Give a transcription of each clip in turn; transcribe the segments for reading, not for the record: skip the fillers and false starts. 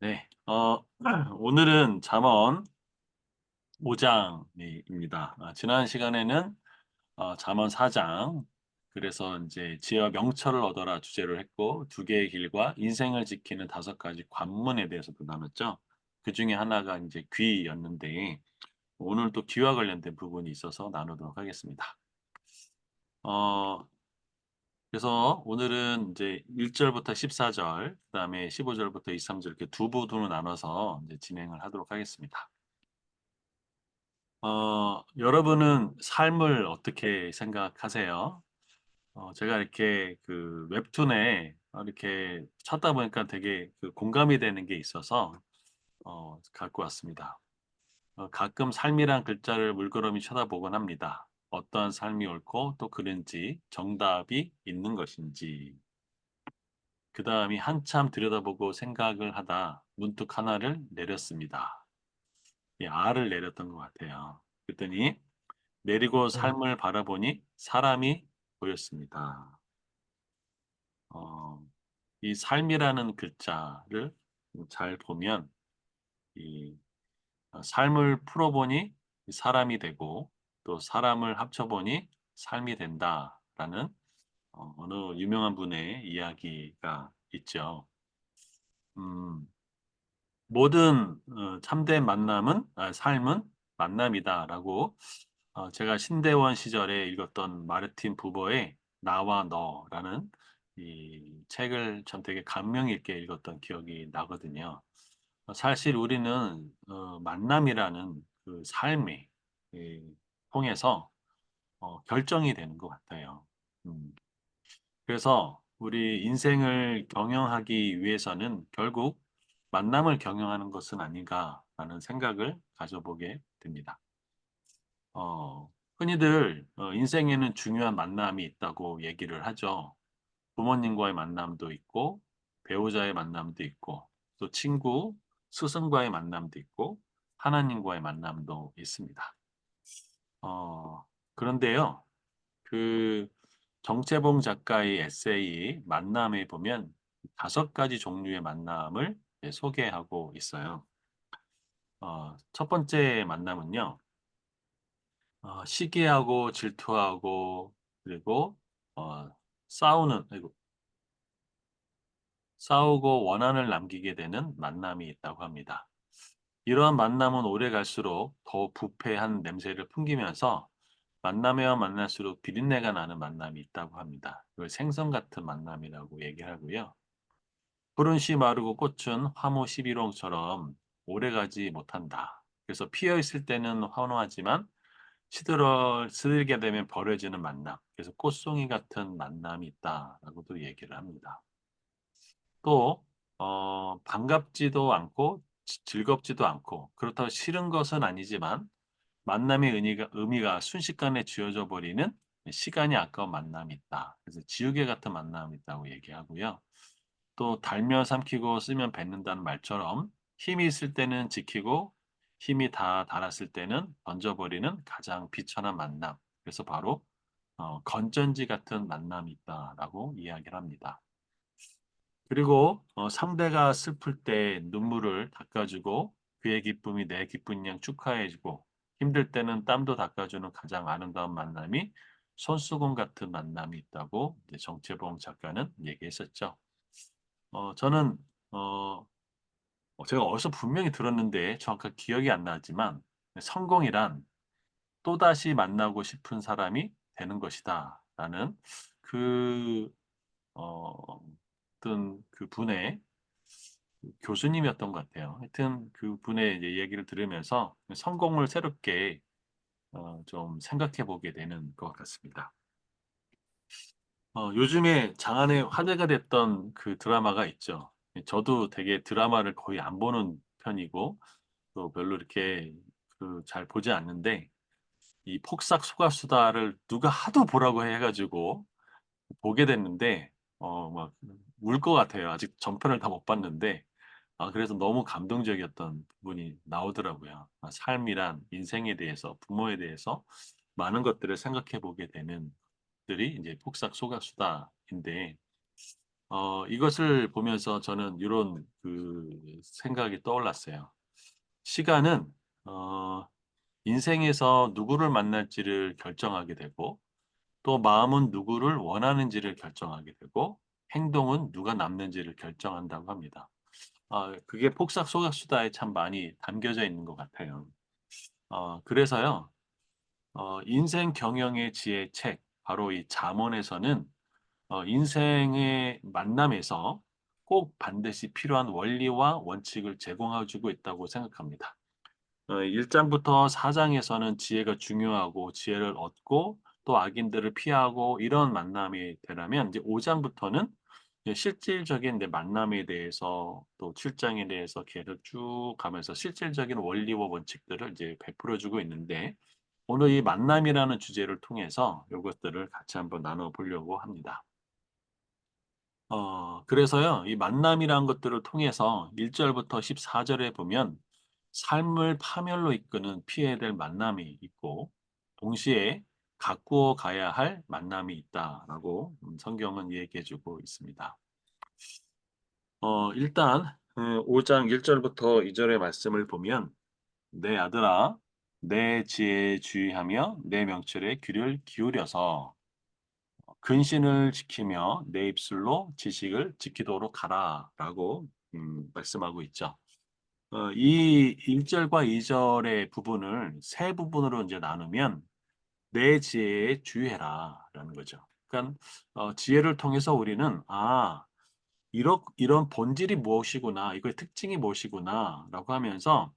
네, 오늘은 잠언 5장입니다. 지난 시간에는 잠언 4장, 그래서 이제 지어 명철을 얻어라 주제로 했고, 두 개의 길과 인생을 지키는 다섯 가지 관문에 대해서도 나눴죠. 그 중에 하나가 이제 귀였는데, 오늘 또 귀와 관련된 부분이 있어서 나누도록 하겠습니다. 어, 그래서 오늘은 이제 1절부터 14절, 그다음에 15절부터 23절 이렇게 두 부분으로 나눠서 이제 진행을 하도록 하겠습니다. 여러분은 삶을 어떻게 생각하세요? 제가 이렇게 그 웹툰에 이렇게 찾다 보니까 되게 그 공감이 되는 게 있어서 갖고 왔습니다. 가끔 삶이란 글자를 물끄러미 쳐다보곤 합니다. 어떠한 삶이 옳고 또 그른지 정답이 있는 것인지. 그 다음이 한참 들여다보고 생각을 하다 문득 하나를 내렸습니다. 이 알을 내렸던 것 같아요. 그랬더니 내리고 네. 삶을 바라보니 사람이 보였습니다. 어, 이 삶이라는 글자를 잘 보면 이 삶을 풀어보니 사람이 되고 또 사람을 합쳐보니 삶이 된다라는 어느 유명한 분의 이야기가 있죠. 음, 모든 참된 만남은 삶은 만남이다라고 제가 신대원 시절에 읽었던 마르틴 부버의 나와 너라는 이 책을 전 되게 감명 있게 읽었던 기억이 나거든요. 사실 우리는 만남이라는 그 삶이 통해서 결정이 되는 것 같아요. 음, 그래서 우리 인생을 경영하기 위해서는 결국 만남을 경영하는 것은 아닌가라는 생각을 가져보게 됩니다. 흔히들 인생에는 중요한 만남이 있다고 얘기를 하죠. 부모님과의 만남도 있고, 배우자의 만남도 있고, 또 친구, 스승과의 만남도 있고, 하나님과의 만남도 있습니다. 어, 그런데요, 그 정채봉 작가의 에세이 만남에 보면 다섯 가지 종류의 만남을 소개하고 있어요. 첫 번째 만남은요, 시기하고 질투하고 그리고 어, 아이고, 싸우고 원한을 남기게 되는 만남이 있다고 합니다. 이러한 만남은 오래 갈수록 더 부패한 냄새를 풍기면서 만나면 만날수록 비린내가 나는 만남이 있다고 합니다. 이걸 생선 같은 만남이라고 얘기를 하고요. 푸른 씨 마르고 꽃은 화무 시비롱처럼 오래가지 못한다. 그래서 피어 있을 때는 환호하지만 시들게 되면 버려지는 만남. 그래서 꽃송이 같은 만남이 있다라고도 얘기를 합니다. 또 반갑지도 않고 즐겁지도 않고 그렇다고 싫은 것은 아니지만 만남의 의미가 순식간에 쥐어져 버리는 시간이 아까운 만남이 있다. 그래서 지우개 같은 만남이 있다고 얘기하고요. 또 달면 삼키고 쓰면 뱉는다는 말처럼 힘이 있을 때는 지키고 힘이 다 닳았을 때는 던져버리는 가장 비천한 만남. 그래서 바로 건전지 같은 만남이 있다라고 이야기를 합니다. 그리고 상대가 슬플 때 눈물을 닦아주고 그의 기쁨이 내 기쁜 양 축하해주고 힘들 때는 땀도 닦아주는 가장 아름다운 만남이 손수건 같은 만남이 있다고 이제 정채봉 작가는 얘기했었죠. 저는 제가 어디서 분명히 들었는데 정확하게 기억이 안 나지만 성공이란 또다시 만나고 싶은 사람이 되는 것이다라는 그 어떤 그 분의 교수님이었던 것 같아요. 하여튼 그분의 이제 얘기를 들으면서 성공을 새롭게 좀 생각해 보게 되는 것 같습니다. 요즘에 장안에 화제가 됐던 그 드라마가 있죠. 저도 되게 드라마를 거의 안 보는 편이고 또 별로 이렇게 그 잘 보지 않는데 이 폭삭 소가수다를 누가 하도 보라고 해가지고 보게 됐는데 막 울 것 같아요. 아직 전편을 다 못 봤는데 그래서 너무 감동적이었던 부분이 나오더라고요. 삶이란 인생에 대해서 부모에 대해서 많은 것들을 생각해 보게 되는 들이 이제 폭삭 소가수다인데 이것을 보면서 저는 이런 생각이 떠올랐어요. 시간은 어, 인생에서 누구를 만날지를 결정하게 되고 또 마음은 누구를 원하는지를 결정하게 되고 행동은 누가 남는지를 결정한다고 합니다. 그게 폭삭소각수다에 참 많이 담겨져 있는 것 같아요. 그래서요, 인생 경영의 지혜 책, 바로 이 잠언에서는 인생의 만남에서 꼭 반드시 필요한 원리와 원칙을 제공해 주고 있다고 생각합니다. 1장부터 4장에서는 지혜가 중요하고 지혜를 얻고 또 악인들을 피하고 이런 만남이 되려면 이제 5장부터는 실질적인 내 만남에 대해서 또 7장에 대해서 계속 쭉 가면서 실질적인 원리와 원칙들을 이제 베풀어 주고 있는데 오늘 이 만남이라는 주제를 통해서 요것들을 같이 한번 나눠 보려고 합니다. 그래서요, 이 만남이라는 것들을 통해서 1절부터 14절에 보면 삶을 파멸로 이끄는 피해야 될 만남이 있고, 동시에 가꾸어 가야 할 만남이 있다라고 성경은 얘기해 주고 있습니다. 일단, 5장 1절부터 2절의 말씀을 보면, 내 아들아, 내 지혜에 주의하며 내 명철에 귀를 기울여서 근신을 지키며 내 입술로 지식을 지키도록 하라라고 말씀하고 있죠. 이 1절과 2절의 부분을 세 부분으로 이제 나누면 내 지혜에 주의해라라는 거죠. 그러니까 지혜를 통해서 우리는 이런 본질이 무엇이구나, 이거의 특징이 무엇이구나라고 하면서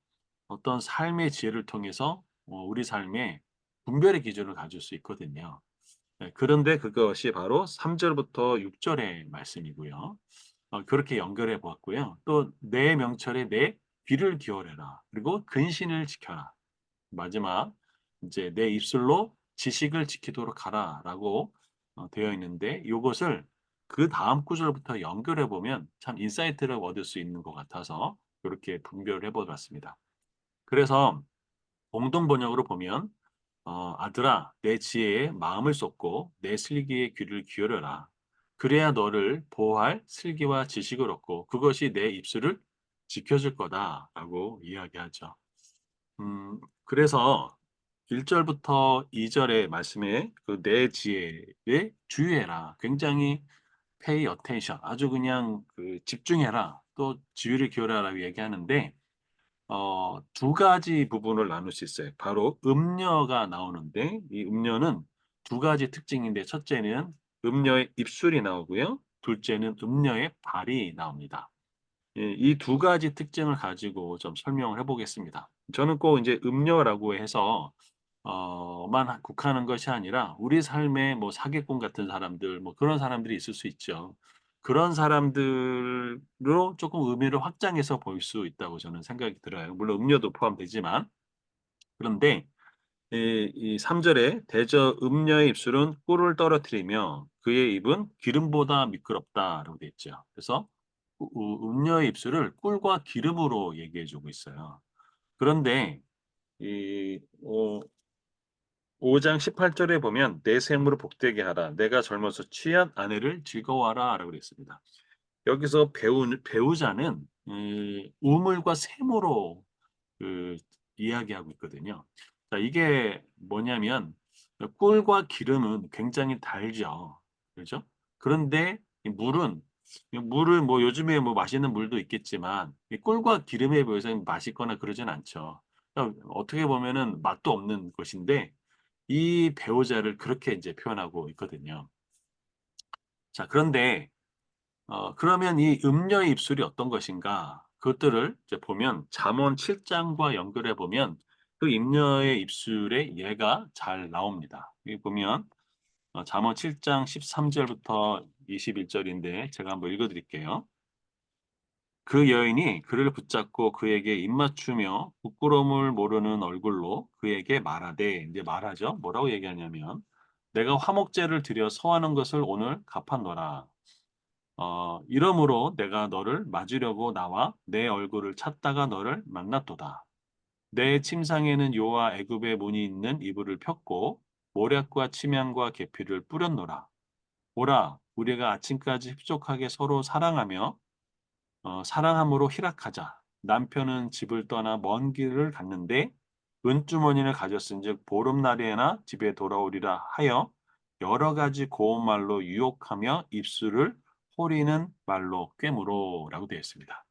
어떤 삶의 지혜를 통해서 우리 삶에 분별의 기준을 가질 수 있거든요. 네, 그런데 그것이 바로 3 절부터 6 절의 말씀이고요. 그렇게 연결해 보았고요. 또 "내 명철에 내 귀를 기울여라. 그리고 근신을 지켜라." 마지막 이제 "내 입술로 지식을 지키도록 하라."라고 되어 있는데 요것을 그다음 구절부터 연결해 보면 참 인사이트를 얻을 수 있는 것 같아서 요렇게 분별을 해 보았습니다. 그래서 공동 번역으로 보면 "아들아 내 지혜에 마음을 쏟고 내 슬기에 귀를 기울여라. 그래야 너를 보호할 슬기와 지식을 얻고 그것이 내 입술을 지켜줄 거다."라고 이야기하죠. 그래서 1 절부터 2 절의 말씀에 그 "내 지혜에 주의해라." 굉장히 pay attention 아주 그냥 "집중해라." 또 "주의를 기울여라."라고 얘기하는데 두 가지 부분을 나눌 수 있어요. 바로 음녀가 나오는데 이 음녀는 두 가지 특징인데 첫째는 음녀의 입술이 나오고요. 둘째는 음녀의 발이 나옵니다. 예, 이 두 가지 특징을 가지고 좀 설명을 해 보겠습니다. 저는 꼭 이제 음녀라고 해서 만 국한한 것이 아니라 우리 삶에 뭐 사기꾼 같은 사람들 뭐 그런 사람들이 있을 수 있죠. 그런 사람들로 조금 의미를 확장해서 볼 수 있다고 저는 생각이 들어요. 물론 음료도 포함되지만. 그런데 이 3 절에 "대저 음녀의 입술은 꿀을 떨어뜨리며 그의 입은 기름보다 미끄럽다."라고 되어 있죠. 그래서 음녀의 입술을 꿀과 기름으로 얘기해 주고 있어요. 그런데 이 5장 18 절에 보면 "내 샘으로 복되게 하라. 내가 젊어서 취한 아내를 즐거워하라."라고 그랬습니다. 여기서 배우자는 우물과 샘으로 그 이야기하고 있거든요. 자 이게 뭐냐면 꿀과 기름은 굉장히 달죠. 그죠? 그런데 이 물은 이 물을 뭐 요즘에 뭐 맛있는 물도 있겠지만 이 꿀과 기름에 비해서는 맛있거나 그러진 않죠. 어떻게 보면은 맛도 없는 것인데 이 배우자를 그렇게 인제 표현하고 있거든요. 자 그런데 그러면 이 음녀의 입술이 어떤 것인가? 그것들을 이제 보면 잠언 7 장과 연결해 보면 그 음녀의 입술의 예가 잘 나옵니다. 여기 보면 잠언 7장 13 절부터 21 절인데 제가 한번 읽어 드릴게요. 그 여인이 그를 붙잡고 그에게 입맞추며 부끄러움을 모르는 얼굴로 그에게 말하되 이제 말하죠. 뭐라고 얘기하냐면 "내가 화목제를 드려 서하는 것을 오늘 갚았노라. 이러므로 내가 너를 맞으려고 나와 내 얼굴을 찾다가 너를 만났도다. 내 침상에는 요와 애굽의 문이 있는 이불을 폈고 모략과 침향과 계피를 뿌렸노라. 보라, 우리가 아침까지 흡족하게 서로 사랑하며 사랑함으로 희락하자. 남편은 집을 떠나 먼 길을 갔는데 은주머니를 가졌은즉 보름날에나 집에 돌아오리라 하여 여러 가지 고운 말로 유혹하며 입술을 호리는 말로 꿰물어라고 되어 있습니다.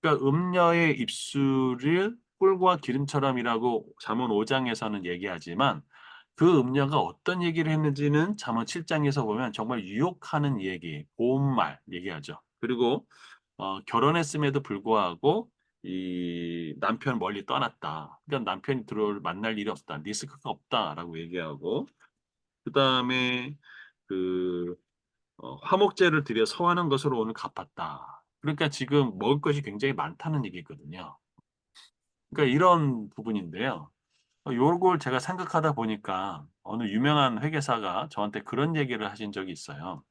그러니까 음녀의 입술을 꿀과 기름처럼이라고 잠언 5장에서는 얘기하지만 그 음녀가 어떤 얘기를 했는지는 잠언 7장에서 보면 정말 유혹하는 얘기, 고운 말 얘기하죠. 그리고 결혼했음에도 불구하고 이 남편 멀리 떠났다. 그러니까 남편이 들어올 만날 일이 없다. 리스크가 없다라고 얘기하고 그다음에 그 화목제를 드려 서하는 것으로 오늘 갚았다. 그러니까 지금 먹을 것이 굉장히 많다는 얘기거든요. 그러니까 이런 부분인데요. 요걸 제가 생각하다 보니까 어느 유명한 회계사가 저한테 그런 얘기를 하신 적이 있어요.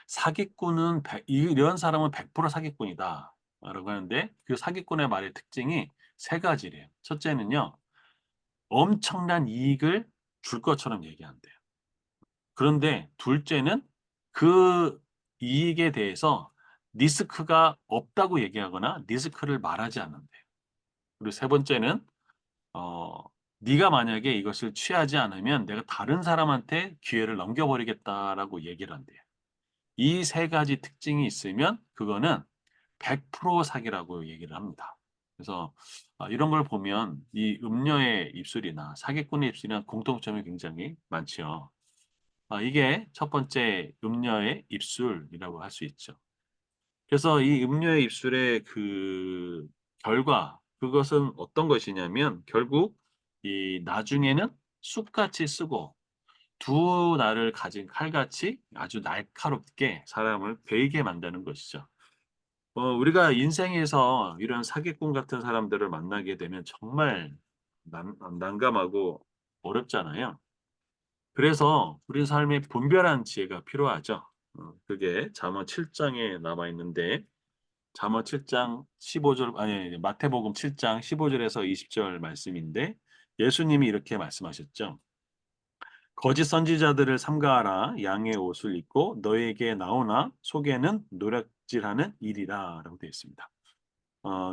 사기꾼은 이런 사람은 100% 사기꾼이다. 라고 하는데 그 사기꾼의 말의 특징이 세 가지래요. 첫째는요. 엄청난 이익을 줄 것처럼 얘기한대요. 그런데 둘째는 그 이익에 대해서 리스크가 없다고 얘기하거나 리스크를 말하지 않는대요. 그리고 세 번째는 어 네가 만약에 이것을 취하지 않으면 내가 다른 사람한테 기회를 넘겨버리겠다라고 얘기를 한대요. 이 세 가지 특징이 있으면 그거는 100% 사기라고 얘기를 합니다. 그래서 이런 걸 보면 이 음녀의 입술이나 사기꾼의 입술이나 공통점이 굉장히 많지요. 이게 첫 번째 음녀의 입술이라고 할 수 있죠. 그래서 이 음녀의 입술의 그 결과 그것은 어떤 것이냐면 결국 이 나중에는 쑥같이 쓰고 두 날을 가진 칼같이 아주 날카롭게 사람을 베이게 만드는 것이죠. 우리가 인생에서 이런 사기꾼 같은 사람들을 만나게 되면 정말 난감하고 어렵잖아요. 그래서 우리 삶에 분별한 지혜가 필요하죠. 그게 잠언 7장에 나와 있는데 잠언 7장 15절 아니 마태복음 7장 15절에서 20절 말씀인데 예수님이 이렇게 말씀하셨죠. 거짓 선지자들을 삼가하라. 양의 옷을 입고 너에게 나오나 속에는 노략질하는 일이라라고 되어 있습니다.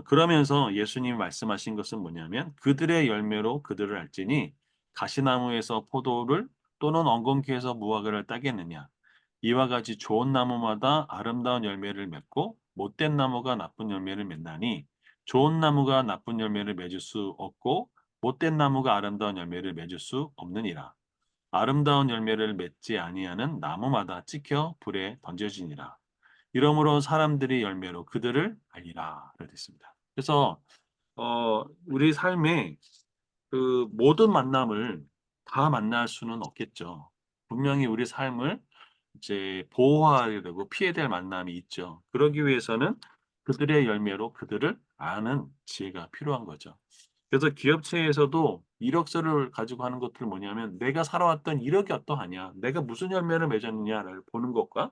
그러면서 예수님이 말씀하신 것은 뭐냐면 그들의 열매로 그들을 알지니 가시나무에서 포도를 또는 엉겅퀴에서 무화과를 따겠느냐. 이와 같이 좋은 나무마다 아름다운 열매를 맺고 못된 나무가 나쁜 열매를 맺나니 좋은 나무가 나쁜 열매를 맺을 수 없고 못된 나무가 아름다운 열매를 맺을 수 없느니라. 아름다운 열매를 맺지 아니하는 나무마다 찍혀 불에 던져지니라. 이러므로 사람들이 열매로 그들을 알리라. 되어 있습니다. 그래서 우리 삶에 그 모든 만남을 다 만날 수는 없겠죠. 분명히 우리 삶을 이제 보호해야 되고 피해야 될 만남이 있죠. 그러기 위해서는 그들의 열매로 그들을 아는 지혜가 필요한 거죠. 그래서 기업체에서도 이력서를 가지고 하는 것들 뭐냐면 내가 살아왔던 이력이 어떠하냐, 내가 무슨 열매를 맺었느냐를 보는 것과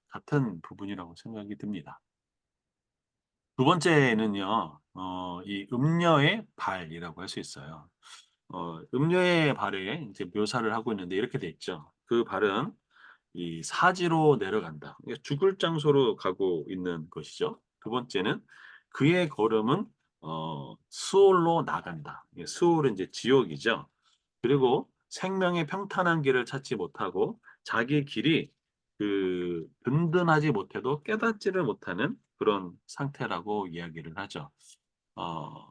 같은 부분이라고 생각이 듭니다. 두 번째는요, 이 음녀의 발이라고 할 수 있어요. 음녀의 발에 이제 묘사를 하고 있는데 이렇게 돼 있죠. 그 발은 이 사지로 내려간다. 이게 죽을 장소로 가고 있는 것이죠. 두 번째는 그의 걸음은 수올로 나간다. 이게 수올은 이제 지옥이죠. 그리고 생명의 평탄한 길을 찾지 못하고 자기 길이 그 든든하지 못해도 깨닫지를 못하는 그런 상태라고 이야기를 하죠. 어,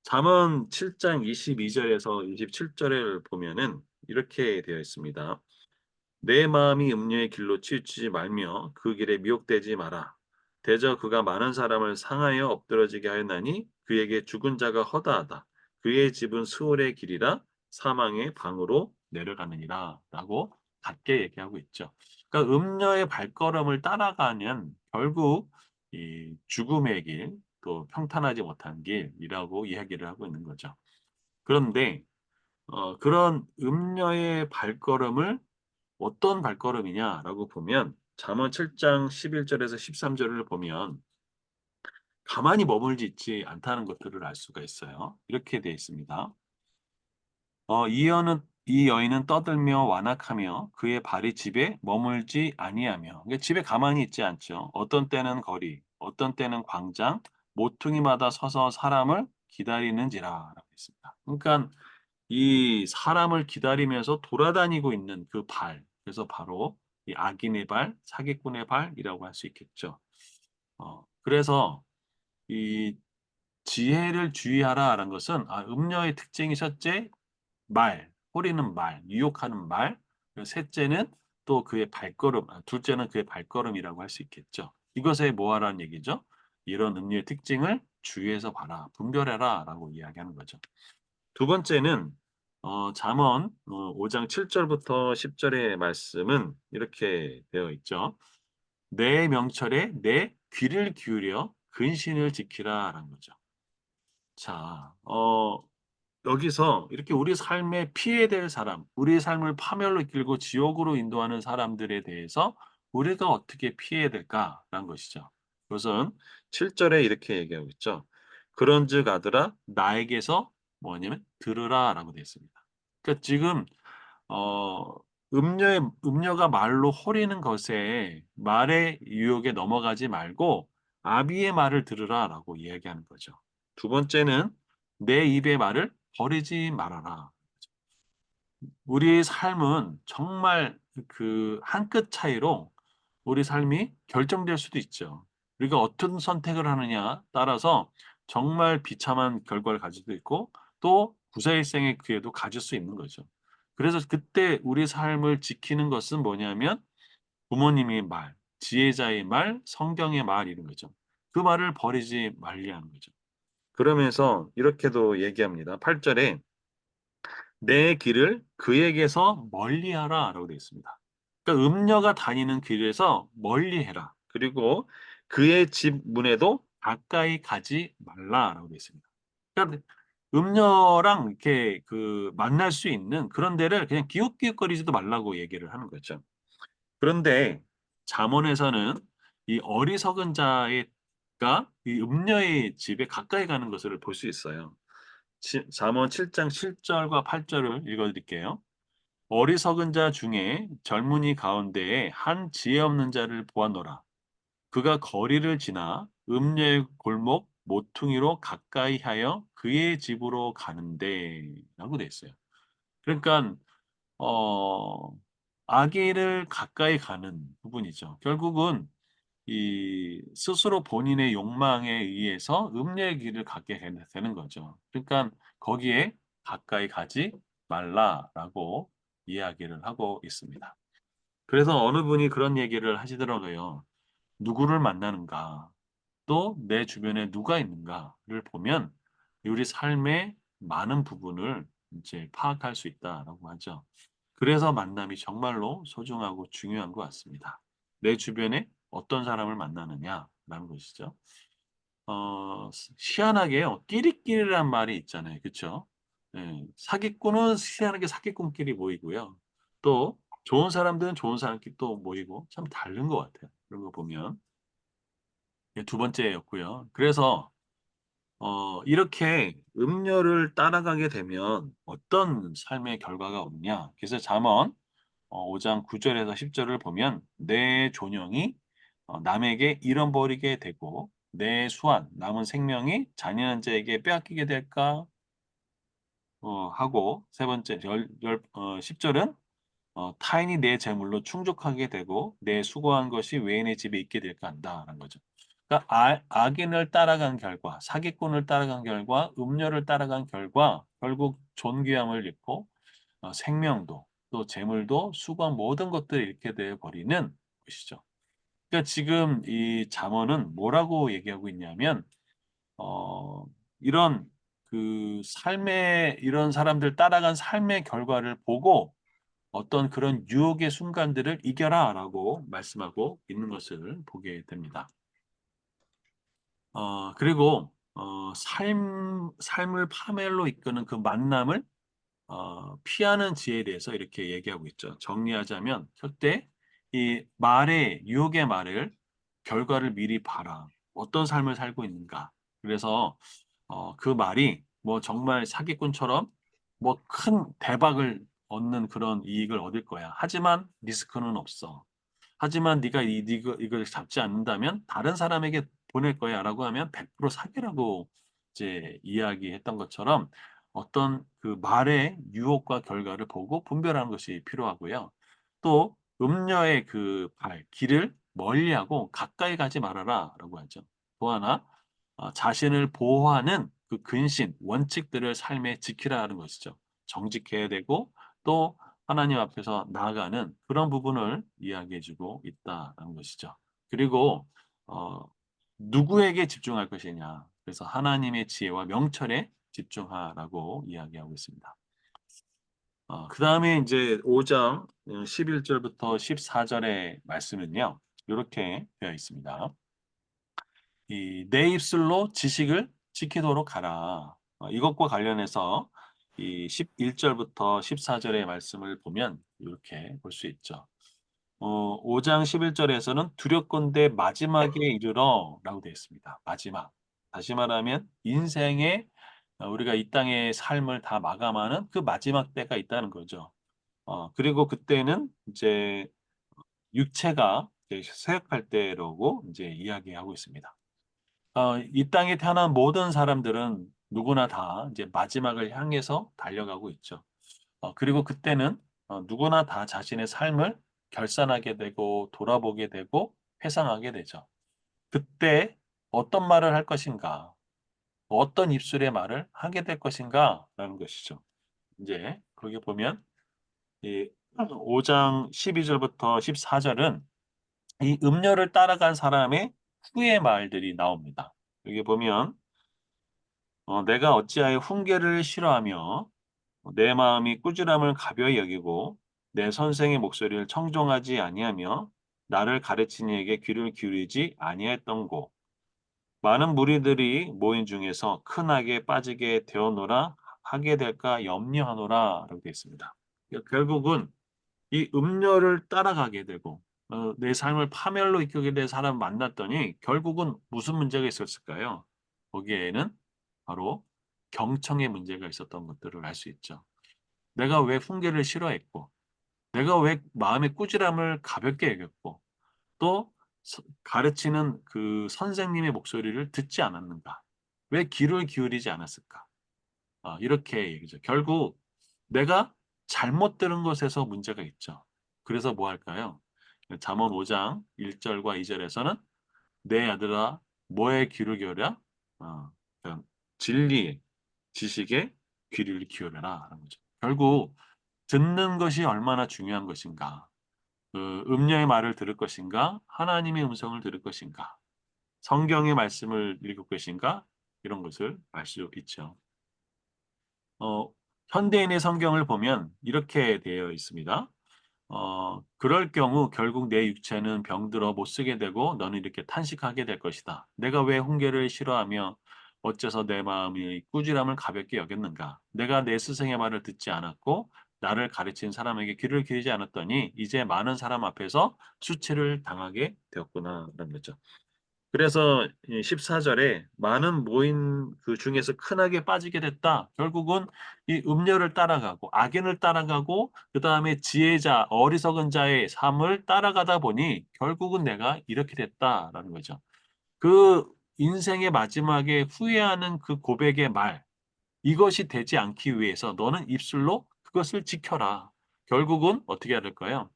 잠언 7장 22절에서 27절을 보면은 이렇게 되어 있습니다. 내 마음이 음녀의 길로 치우치지 말며 그 길에 미혹되지 마라. 대저 그가 많은 사람을 상하여 엎드러지게 하였나니 그에게 죽은 자가 허다하다. 그의 집은 수월의 길이라 사망의 방으로 내려가느니라 라고 같게 얘기하고 있죠. 그러니까 음녀의 발걸음을 따라가면 결국 이 죽음의 길, 또 평탄하지 못한 길이라고 이야기를 하고 있는 거죠. 그런데 그런 음녀의 발걸음을 어떤 발걸음이냐라고 보면 잠언 7장 11절에서 13절을 보면 가만히 머물지 있지 않다는 것들을 알 수가 있어요. 이렇게 되어 있습니다. 이 여인은 떠들며 완악하며 그의 발이 집에 머물지 아니하며 그러니까 집에 가만히 있지 않죠. 어떤 때는 거리, 어떤 때는 광장, 모퉁이마다 서서 사람을 기다리는지라라고 했습니다. 그러니까 이 사람을 기다리면서 돌아다니고 있는 그 발, 그래서 바로 이 악인의 발, 사기꾼의 발이라고 할 수 있겠죠. 그래서 이 지혜를 주의하라라는 것은 음녀의 특징이 첫째 말, 호리는 말, 유혹하는 말. 그리고 셋째는 또 그의 발걸음, 둘째는 그의 발걸음이라고 할 수 있겠죠. 이것에 뭐하라는 얘기죠? 이런 음료의 특징을 주의해서 봐라, 분별해라라고 이야기하는 거죠. 두 번째는 잠언 5장 7절부터 10절의 말씀은 이렇게 되어 있죠. 내 명철에 내 귀를 기울여 근신을 지키라라는 거죠. 자, 여기서 이렇게 우리 삶에 피해야 될 사람, 우리의 삶을 파멸로 이끌고 지옥으로 인도하는 사람들에 대해서 우리가 어떻게 피해야 될까라는 것이죠. 그것은 7절에 이렇게 얘기하고 있죠. 그런즉 아들아 나에게서 뭐냐면 들으라라고 되어 있습니다. 그러니까 지금 어 음녀가 말로 호리는 것에 말의 유혹에 넘어가지 말고 아비의 말을 들으라라고 이야기하는 거죠. 두 번째는 내 입의 말을 버리지 말아라. 우리의 삶은 정말 그 한 끗 차이로 우리 삶이 결정될 수도 있죠. 우리가 어떤 선택을 하느냐 따라서 정말 비참한 결과를 가질 수도 있고 또 구사일생의 기회도 가질 수 있는 거죠. 그래서 그때 우리 삶을 지키는 것은 뭐냐면 부모님의 말, 지혜자의 말, 성경의 말 이런 거죠. 그 말을 버리지 말라는 거죠. 그러면서 이렇게도 얘기합니다. 8 절에 "내 길을 그에게서 멀리하라."라고 되어 있습니다. 그러니까 음녀가 다니는 길에서 멀리해라. 그리고 그의 집 문에도 가까이 가지 말라라고 되어 있습니다. 그러니까 음녀랑 이렇게 그 만날 수 있는 그런 데를 그냥 기웃기웃거리지도 말라고 얘기를 하는 거죠. 그런데 잠언에서는 이 어리석은 자가 이 음녀의 집에 가까이 가는 것을 볼 수 있어요. 잠언 7장 7 절과 8 절을 읽어 드릴게요. "어리석은 자 중에 젊은이 가운데에 한 지혜 없는 자를 보았노라. 그가 거리를 지나 음녀의 골목 모퉁이로 가까이 하여 그의 집으로 가는데"라고 돼 있어요. 그러니까 어 악의를 가까이 가는 부분이죠. 결국은 이 스스로 본인의 욕망에 의해서 음녀의 길을 갖게 되는 거죠. 그러니까 거기에 가까이 가지 말라라고 이야기를 하고 있습니다. 그래서 어느 분이 그런 얘기를 하시더라고요. 누구를 만나는가, 또 내 주변에 누가 있는가를 보면 우리 삶의 많은 부분을 이제 파악할 수 있다라고 하죠. 그래서 만남이 정말로 소중하고 중요한 것 같습니다. 내 주변에 어떤 사람을 만나느냐라는 것이죠. 희한하게요. 끼리끼리란 말이 있잖아요. 그쵸? 예. 사기꾼은 희한하게 사기꾼끼리 모이고요. 또 좋은 사람들은 좋은 사람끼리 또 모이고 참 다른 것 같아요. 그런 거 보면. 예, 두 번째였고요. 그래서 이렇게 음료를 따라가게 되면 어떤 삶의 결과가 오느냐. 그래서 잠언 5장 9 절에서 10 절을 보면 "내 존영이 남에게 잃어버리게 되고 내 수완 남은 생명이 잔인한 자에게 빼앗기게 될까?" 하고 세 번째 10 절은 "타인이 내 재물로 충족하게 되고 내 수고한 것이 외인의 집에 있게 될까 한다."라는 거죠. 그러니까 악인을 따라간 결과, 사기꾼을 따라간 결과, 음료를 따라간 결과 결국 존귀함을 잃고 생명도 또 재물도 수고한 모든 것들을 잃게 되어 버리는 것이죠. 그러니까 지금 이 잠언은 뭐라고 얘기하고 있냐면 어 이런 그 삶의 이런 사람들 따라간 삶의 결과를 보고 어떤 그런 유혹의 순간들을 "이겨라."라고 말씀하고 있는 것을 보게 됩니다. 그리고 삶을 파멸로 이끄는 그 만남을 피하는 지혜에 대해서 이렇게 얘기하고 있죠. 정리하자면 첫째, 이 말의 유혹의 말을 결과를 미리 봐라. 어떤 삶을 살고 있는가. 그래서 그 말이 뭐 정말 사기꾼처럼 뭐 큰 대박을 얻는 그런 이익을 얻을 거야. 하지만 리스크는 없어. 하지만 네가 이걸 잡지 않는다면 다른 사람에게 보낼 거야라고 하면 100% 사기라고 이제 이야기했던 것처럼 어떤 그 말의 유혹과 결과를 보고 분별하는 것이 필요하고요. 또 음녀의 길을 멀리하고 가까이 가지 말아라라고 하죠. 또 하나 자신을 보호하는 그 근신, 원칙들을 삶에 지키라는 것이죠. 정직해야 되고 또 하나님 앞에서 나아가는 그런 부분을 이야기해 주고 있다라는 것이죠. 그리고 어 누구에게 집중할 것이냐. 그래서 하나님의 지혜와 명철에 집중하라고 이야기하고 있습니다. 그다음에 이제 5장 11 절부터 14 절의 말씀은요. 요렇게 되어 있습니다. "내 입술로 지식을 지키도록 하라." 이것과 관련해서 이 11 절부터 14 절의 말씀을 보면 이렇게 볼 수 있죠. 5장 11 절에서는 "두렵건대 마지막에 이르러"라고 되어 있습니다. 마지막. 다시 말하면 인생의 우리가 이 땅의 삶을 다 마감하는 그 마지막 때가 있다는 거죠. 그리고 그때는 이제 육체가 이제 쇠약할 때라고 이제 이야기하고 있습니다. 이 땅에 태어난 모든 사람들은 누구나 다 이제 마지막을 향해서 달려가고 있죠. 그리고 그때는 누구나 다 자신의 삶을 결산하게 되고 돌아보게 되고 회상하게 되죠. 그때 어떤 말을 할 것인가? 어떤 입술의 말을 하게 될 것인가라는 것이죠. 이제 거기 보면 이 5장 12 절부터 14 절은 이 음녀를 따라간 사람의 후의 말들이 나옵니다. 여기 보면 "내가 어찌하여 훈계를 싫어하며 내 마음이 꾸지람을 가벼이 여기고 내 선생의 목소리를 청종하지 아니하며 나를 가르치는 이에게 귀를 기울이지 아니했던고 많은 무리들이 모인 중에서 큰 악에 빠지게 되었노라 하게 될까 염려하노라."라고 되어 있습니다. 그러니까 결국은 이 음녀를 따라가게 되고 내 삶을 파멸로 이끌게 된 사람을 만났더니 결국은 무슨 문제가 있었을까요? 거기에는 바로 경청의 문제가 있었던 것들을 알 수 있죠. 내가 왜 훈계를 싫어했고 내가 왜 마음의 꾸지람을 가볍게 여겼고 또 가르치는 그 선생님의 목소리를 듣지 않았는가? 왜 귀를 기울이지 않았을까? 이렇게 얘기죠. 결국 내가 잘못 들은 것에서 문제가 있죠. 그래서 뭐 할까요? 잠언 5장 1 절과 2 절에서는 "내 아들아 뭐에 귀를 기울여?" 그러니까 진리의 지식에 귀를 기울여라라는 거죠. 결국 듣는 것이 얼마나 중요한 것인가. 음녀의 말을 들을 것인가 하나님의 음성을 들을 것인가 성경의 말씀을 읽을 것인가 이런 것을 알 수 있죠. 어 현대인의 성경을 보면 이렇게 되어 있습니다. "그럴 경우 결국 내 육체는 병들어 못 쓰게 되고 너는 이렇게 탄식하게 될 것이다. 내가 왜 훈계를 싫어하며 어째서 내 마음이 꾸지람을 가볍게 여겼는가? 내가 내 스승의 말을 듣지 않았고 나를 가르친 사람에게 귀를 기울이지 않았더니 이제 많은 사람 앞에서 수치를 당하게 되었구나."라는 거죠. 그래서 이 14 절에 "많은 모인 그 중에서 크나게 빠지게 됐다." 결국은 이 음녀를 따라가고 악인을 따라가고 그다음에 지혜자 어리석은 자의 삶을 따라가다 보니 "결국은 내가 이렇게 됐다."라는 거죠. 그 인생의 마지막에 후회하는 그 고백의 말 이것이 되지 않기 위해서 너는 입술로 그것을 지켜라. 결국은 어떻게 해야 될까요?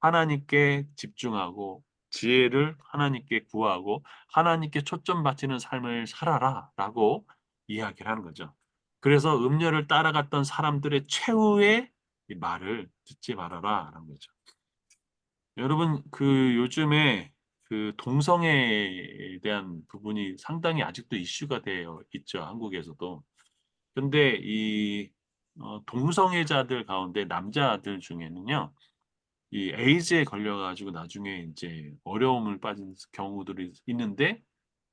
하나님께 집중하고 지혜를 하나님께 구하고 하나님께 초점 바치는 삶을 살아라라고 이야기를 하는 거죠. 그래서 음녀를 따라갔던 사람들의 최후의 이 말을 듣지 말아라라는 거죠. 여러분 요즘에 그 동성애에 대한 부분이 상당히 아직도 이슈가 되어 있죠, 한국에서도. 근데 이 동성애자들 가운데 남자들 중에는요. 이 에이즈에 걸려 가지고 나중에 인제 어려움을 빠진 경우들이 있는데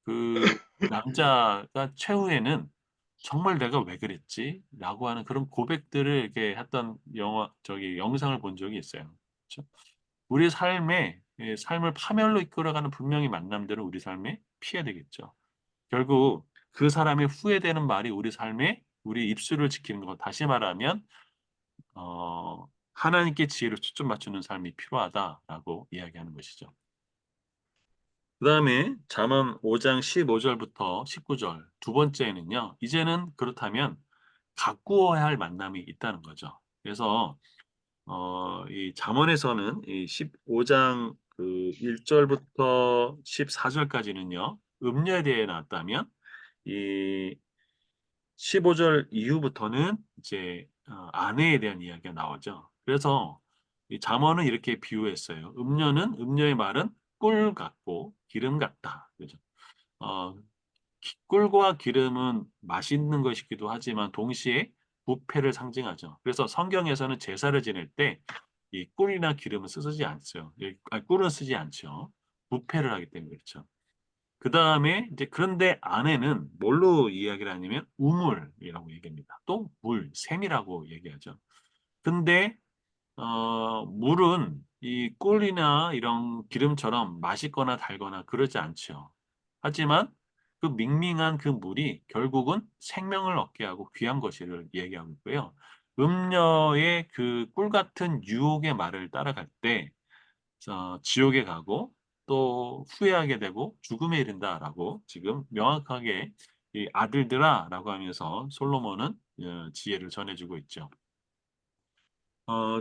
그 남자가 최후에는 '정말 내가 왜 그랬지?'라고 하는 그런 고백들을 이렇게 했던 영상을 본 적이 있어요. 그쵸? 우리 삶에 삶을 파멸로 이끌어가는 분명히 만남들은 우리 삶에 피해야 되겠죠. 결국 그 사람의 후회되는 말이 우리 삶에 우리 입술을 지키는 것 다시 말하면 하나님께 지혜를 초점 맞추는 삶이 필요하다라고 이야기하는 것이죠. 그다음에 잠언 5장 15절부터 19절 두 번째는요. 이제는 그렇다면 가꾸어야 할 만남이 있다는 거죠. 그래서 이 잠언에서는 이 15장 그 1절부터 14절까지는요. 음녀에 대해 나왔다면 이 15절 이후부터는 이제 아내에 대한 이야기가 나오죠. 그래서 이 잠언은 이렇게 비유했어요. 음녀는 음녀의 말은 꿀 같고 기름 같다. 그죠? 어, 꿀과 기름은 맛있는 것이기도 하지만 동시에 부패를 상징하죠. 그래서 성경에서는 제사를 지낼 때 이 꿀이나 기름은 쓰지 않죠. 꿀은 쓰지 않죠. 부패를 하기 때문에 그렇죠. 그 다음에 이제 그런데 안에는 뭘로 이야기를 하냐면 우물이라고 얘기합니다. 또 물, 샘이라고 얘기하죠. 근데 물은 이 꿀이나 이런 기름처럼 맛있거나 달거나 그러지 않죠. 하지만 그 밍밍한 그 물이 결국은 생명을 얻게 하고 귀한 것을 얘기하고 있고요. 음녀의 그 꿀 같은 유혹의 말을 따라갈 때 지옥에 가고 또 후회하게 되고 죽음에 이른다라고 지금 명확하게 이 아들들아라고 하면서 솔로몬은 지혜를 전해주고 있죠.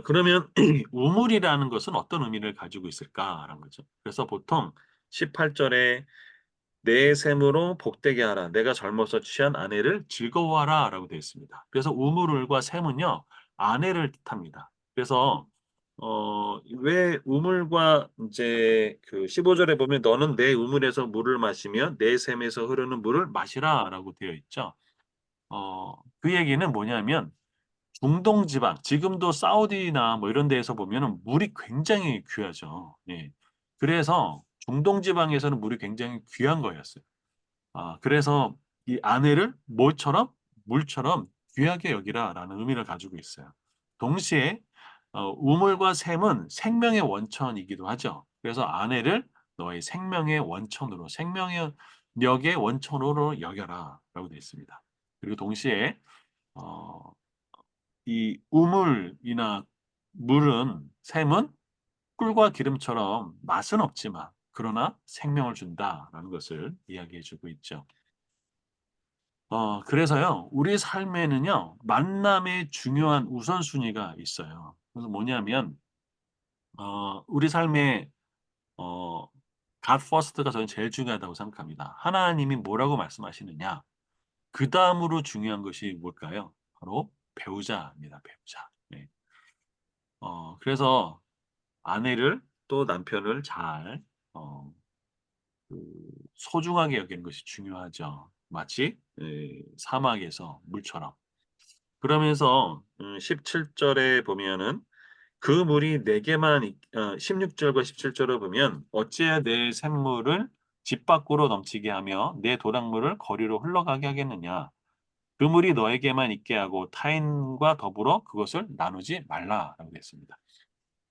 그러면 우물이라는 것은 어떤 의미를 가지고 있을까라는 거죠. 그래서 보통 18절에 내 샘으로 복되게 하라. 내가 젊어서 취한 아내를 즐거워하라라고 되어 있습니다. 그래서 우물과 샘은요, 아내를 뜻합니다. 그래서 왜 우물과 이제 그 15절에 보면 너는 내 우물에서 물을 마시며 내 샘에서 흐르는 물을 마시라라고 되어 있죠. 그 얘기는 뭐냐면 중동 지방, 지금도 사우디나 뭐 이런 데에서 보면은 물이 굉장히 귀하죠. 예. 그래서 중동 지방에서는 물이 굉장히 귀한 거였어요. 그래서 이 아내를 뭐처럼? 물처럼 귀하게 여기라라는 의미를 가지고 있어요. 동시에 우물과 샘은 생명의 원천이기도 하죠. 그래서 아내를 너의 생명의 원천으로, 생명의 력의 원천으로 여겨라라고 되어 있습니다. 그리고 동시에 어, 이 우물이나 물은 샘은 꿀과 기름처럼 맛은 없지만 그러나 생명을 준다라는 것을 이야기해 주고 있죠. 그래서요, 우리 삶에는요, 만남의 중요한 우선순위가 있어요. 그래서 뭐냐면, 우리 삶에, 어, God first가 저는 제일 중요하다고 생각합니다. 하나님이 뭐라고 말씀하시느냐? 그 다음으로 중요한 것이 뭘까요? 바로 배우자입니다, 배우자. 네. 그래서 아내를 또 남편을 잘, 어, 그 소중하게 여기는 것이 중요하죠. 마치 사막에서 물처럼. 그러면서 17절에 보면은 그 물이 내게만 16절과 17절을 보면 어찌해야 내 샘물을 집 밖으로 넘치게 하며 내 도랑물을 거리로 흘러가게 하겠느냐. 그 물이 너에게만 있게 하고 타인과 더불어 그것을 나누지 말라라고 했습니다.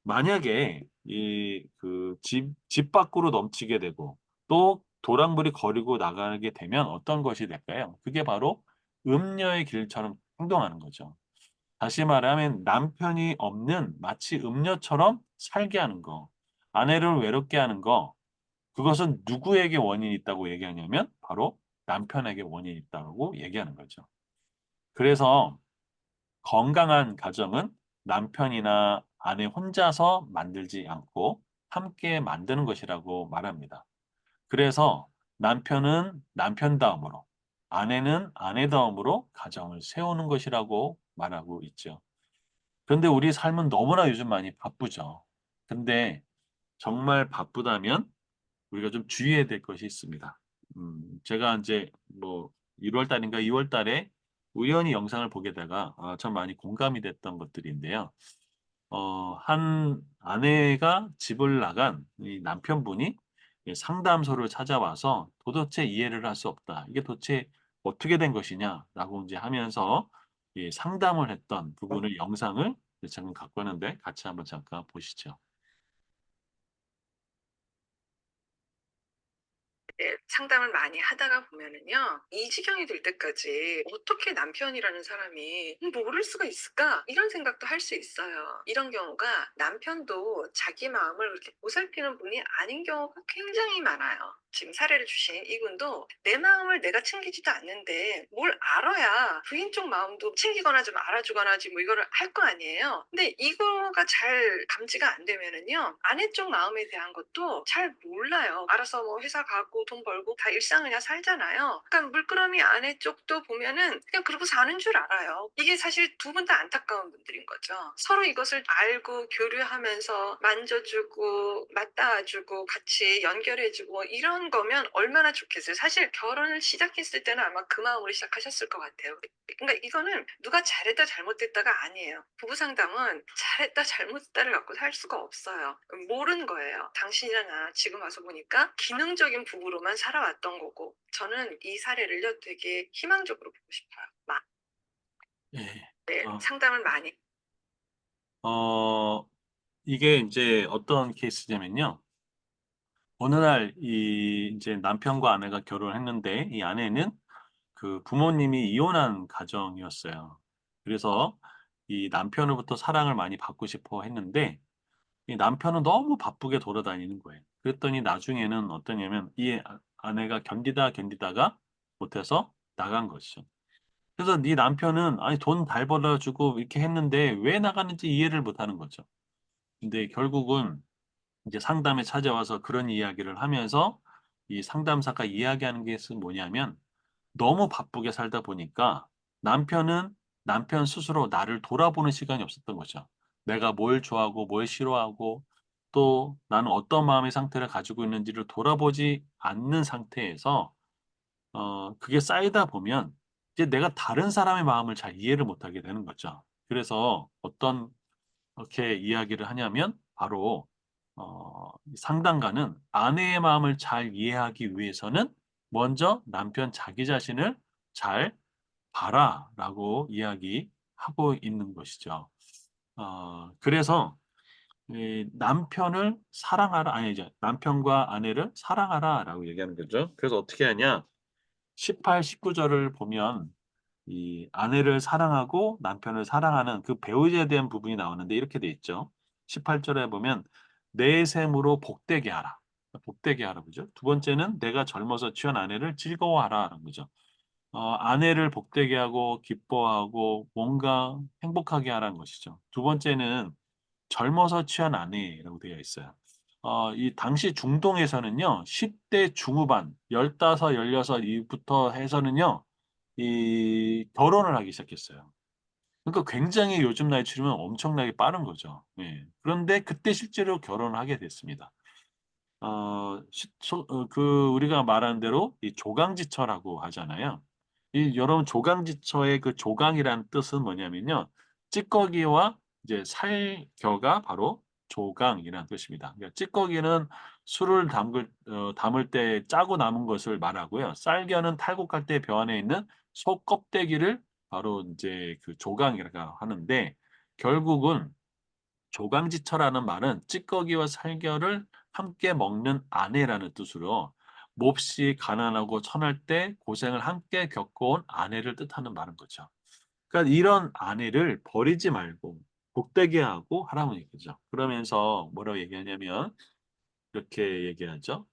만약에 이 그 집 밖으로 넘치게 되고 또 도랑물이 거리고 나가게 되면 어떤 것이 될까요? 그게 바로 음녀의 길처럼 행동하는 거죠. 다시 말하면 남편이 없는 마치 음녀처럼 살게 하는 거, 아내를 외롭게 하는 거, 그것은 누구에게 원인이 있다고 얘기하냐면 바로 남편에게 원인이 있다고 얘기하는 거죠. 그래서 건강한 가정은 남편이나 아내 혼자서 만들지 않고 함께 만드는 것이라고 말합니다. 그래서 남편은 남편다움으로, 아내는 아내다움으로 가정을 세우는 것이라고 말하고 있죠. 그런데 우리 삶은 너무나 요즘 많이 바쁘죠. 근데 정말 바쁘다면 우리가 좀 주의해야 될 것이 있습니다. 제가 이제 뭐 1월 달인가 2월 달에 우연히 영상을 보게 되다가 참 많이 공감이 됐던 것들인데요. 한 아내가 집을 나간 이 남편분이 이 상담소를 찾아와서 도대체 이해를 할 수 없다. 이게 도대체 어떻게 된 것이냐라고 이제 하면서 이 상담을 했던 부분을 영상을 잠깐 갖고 왔는데 같이 한번 잠깐 보시죠. 상담을 많이 하다가 보면은요, 이 지경이 될 때까지 어떻게 남편이라는 사람이 모를 수가 있을까? 이런 생각도 할 수 있어요. 이런 경우가 남편도 자기 마음을 그렇게 보살피는 분이 아닌 경우가 굉장히 많아요. 지금 사례를 주신 이분도 내 마음을 내가 챙기지도 않는데 뭘 알아야 부인 쪽 마음도 챙기거나 좀 알아주거나 지 뭐 이거를 할 거 아니에요. 근데 이거가 잘 감지가 안 되면은요, 아내 쪽 마음에 대한 것도 잘 몰라요. 알아서 뭐 회사 가고 돈 벌고 다 일상 그냥 살잖아요. 그러니까 물끄러미 아내 쪽도 보면은 그냥 그러고 사는 줄 알아요. 이게 사실 두 분 다 안타까운 분들인 거죠. 서로 이것을 알고 교류하면서 만져주고 맞닿아주고 같이 연결해주고 뭐 이런 거면 얼마나 좋겠어요. 사실 결혼을 시작했을 때는 아마 그 마음으로 시작하셨을 것 같아요. 그러니까 이거는 누가 잘했다 잘못됐다가 아니에요. 부부 상담은 잘했다 잘못했다를 갖고 살 수가 없어요. 모르는 거예요. 당신이나 나 지금 와서 보니까 기능적인 부부로만 살아왔던 거고, 저는 이 사례를요 되게 희망적으로 보고 싶어요. 예. 네, 어, 상담을 많이. 어, 이게 이제 어떤 케이스냐면요. 어느 날 이제 남편과 아내가 결혼했는데 이 아내는 그 부모님이 이혼한 가정이었어요. 그래서 이 남편으로부터 사랑을 많이 받고 싶어 했는데 이 남편은 너무 바쁘게 돌아다니는 거예요. 그랬더니 나중에는 어떠냐면 이 아내가 견디다가 못해서 나간 것이죠. 그래서 네 남편은 아니 돈 잘 벌어주고 이렇게 했는데 왜 나가는지 이해를 못 하는 거죠. 근데 결국은 이제 상담에 찾아와서 그런 이야기를 하면서 이 상담사가 이야기하는 게 뭐냐면 너무 바쁘게 살다 보니까 남편은 남편 스스로 나를 돌아보는 시간이 없었던 거죠. 내가 뭘 좋아하고 뭘 싫어하고 또 나는 어떤 마음의 상태를 가지고 있는지를 돌아보지 않는 상태에서 그게 쌓이다 보면 이제 내가 다른 사람의 마음을 잘 이해를 못하게 되는 거죠. 그래서 어떤 이렇게 이야기를 하냐면 바로 상담가는 아내의 마음을 잘 이해하기 위해서는 먼저 남편 자기 자신을 잘 봐라라고 이야기하고 있는 것이죠. 그래서 이 남편을 사랑하라 아니 이제 남편과 아내를 사랑하라라고 얘기하는 거죠. 그래서 어떻게 하냐? 18, 19절을 보면 이 아내를 사랑하고 남편을 사랑하는 그 배우자에 대한 부분이 나오는데 이렇게 돼 있죠. 18절에 보면 내 셈으로 복되게 하라. 복되게 하라 그죠? 두 번째는 내가 젊어서 취한 아내를 즐거워하라라는 거죠. 아내를 복되게 하고 기뻐하고 뭔가 행복하게 하라는 것이죠. 두 번째는 젊어서 취한 아내라고 되어 있어요. 이 당시 중동에서는요, 10대 중후반, 15, 16 이부터 해서는요, 이 결혼을 하기 시작했어요. 그러니까 굉장히 요즘 나이 치르면 엄청나게 빠른 거죠. 예. 그런데 그때 실제로 결혼을 하게 됐습니다. 우리가 말하는 대로 이 조강지처라고 하잖아요. 이 여러분 조강지처의 그 조강이라는 뜻은 뭐냐면요. 찌꺼기와 이제 살겨가 바로 조강이라는 뜻입니다. 그러니까 찌꺼기는 술을 담을 때 짜고 남은 것을 말하고요. 쌀겨는 탈곡할 때 벼 안에 있는 속 껍데기를 바로 이제 그 조강이라고 하는데 결국은 조강지처라는 말은 찌꺼기와 살결을 함께 먹는 아내라는 뜻으로 몹시 가난하고 천할 때 고생을 함께 겪어온 아내를 뜻하는 말인 거죠. 그러니까 이런 아내를 버리지 말고 복되게 하고 하라는 얘기죠. 그러면서 뭐라고 얘기하냐면 이렇게 얘기하죠.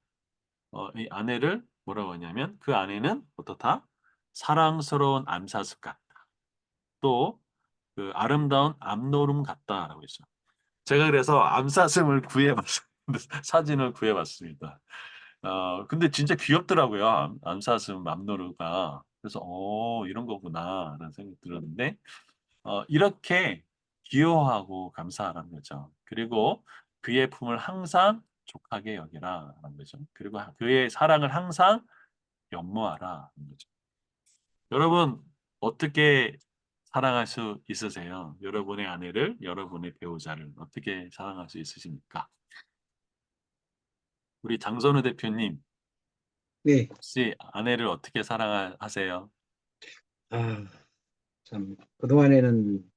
이 아내를 뭐라고 하냐면 그 아내는 어떻다? 사랑스러운 암사슴 같다. 또 그 아름다운 암노름 같다라고 했죠. 제가 그래서 암사슴을 구해봤습니다. 사진을 구해봤습니다. 근데 진짜 귀엽더라고요. 암사슴 맘노르가. 그래서, 이런 거구나. 라는 생각이 들었는데, 이렇게 귀여워하고 감사하라는 거죠. 그리고 그의 품을 항상 족하게 여기라. 라는 거죠. 그리고 그의 사랑을 항상 연모하라. 라는 거죠. 여러분, 어떻게 사랑할 수 있으세요? 여러분의 아내를, 여러분의 배우자를 어떻게 사랑할 수 있으십니까? 우리 장선우 대표님, 네. 혹시 아내를 어떻게 사랑하세요? 아, 참, 그동안에는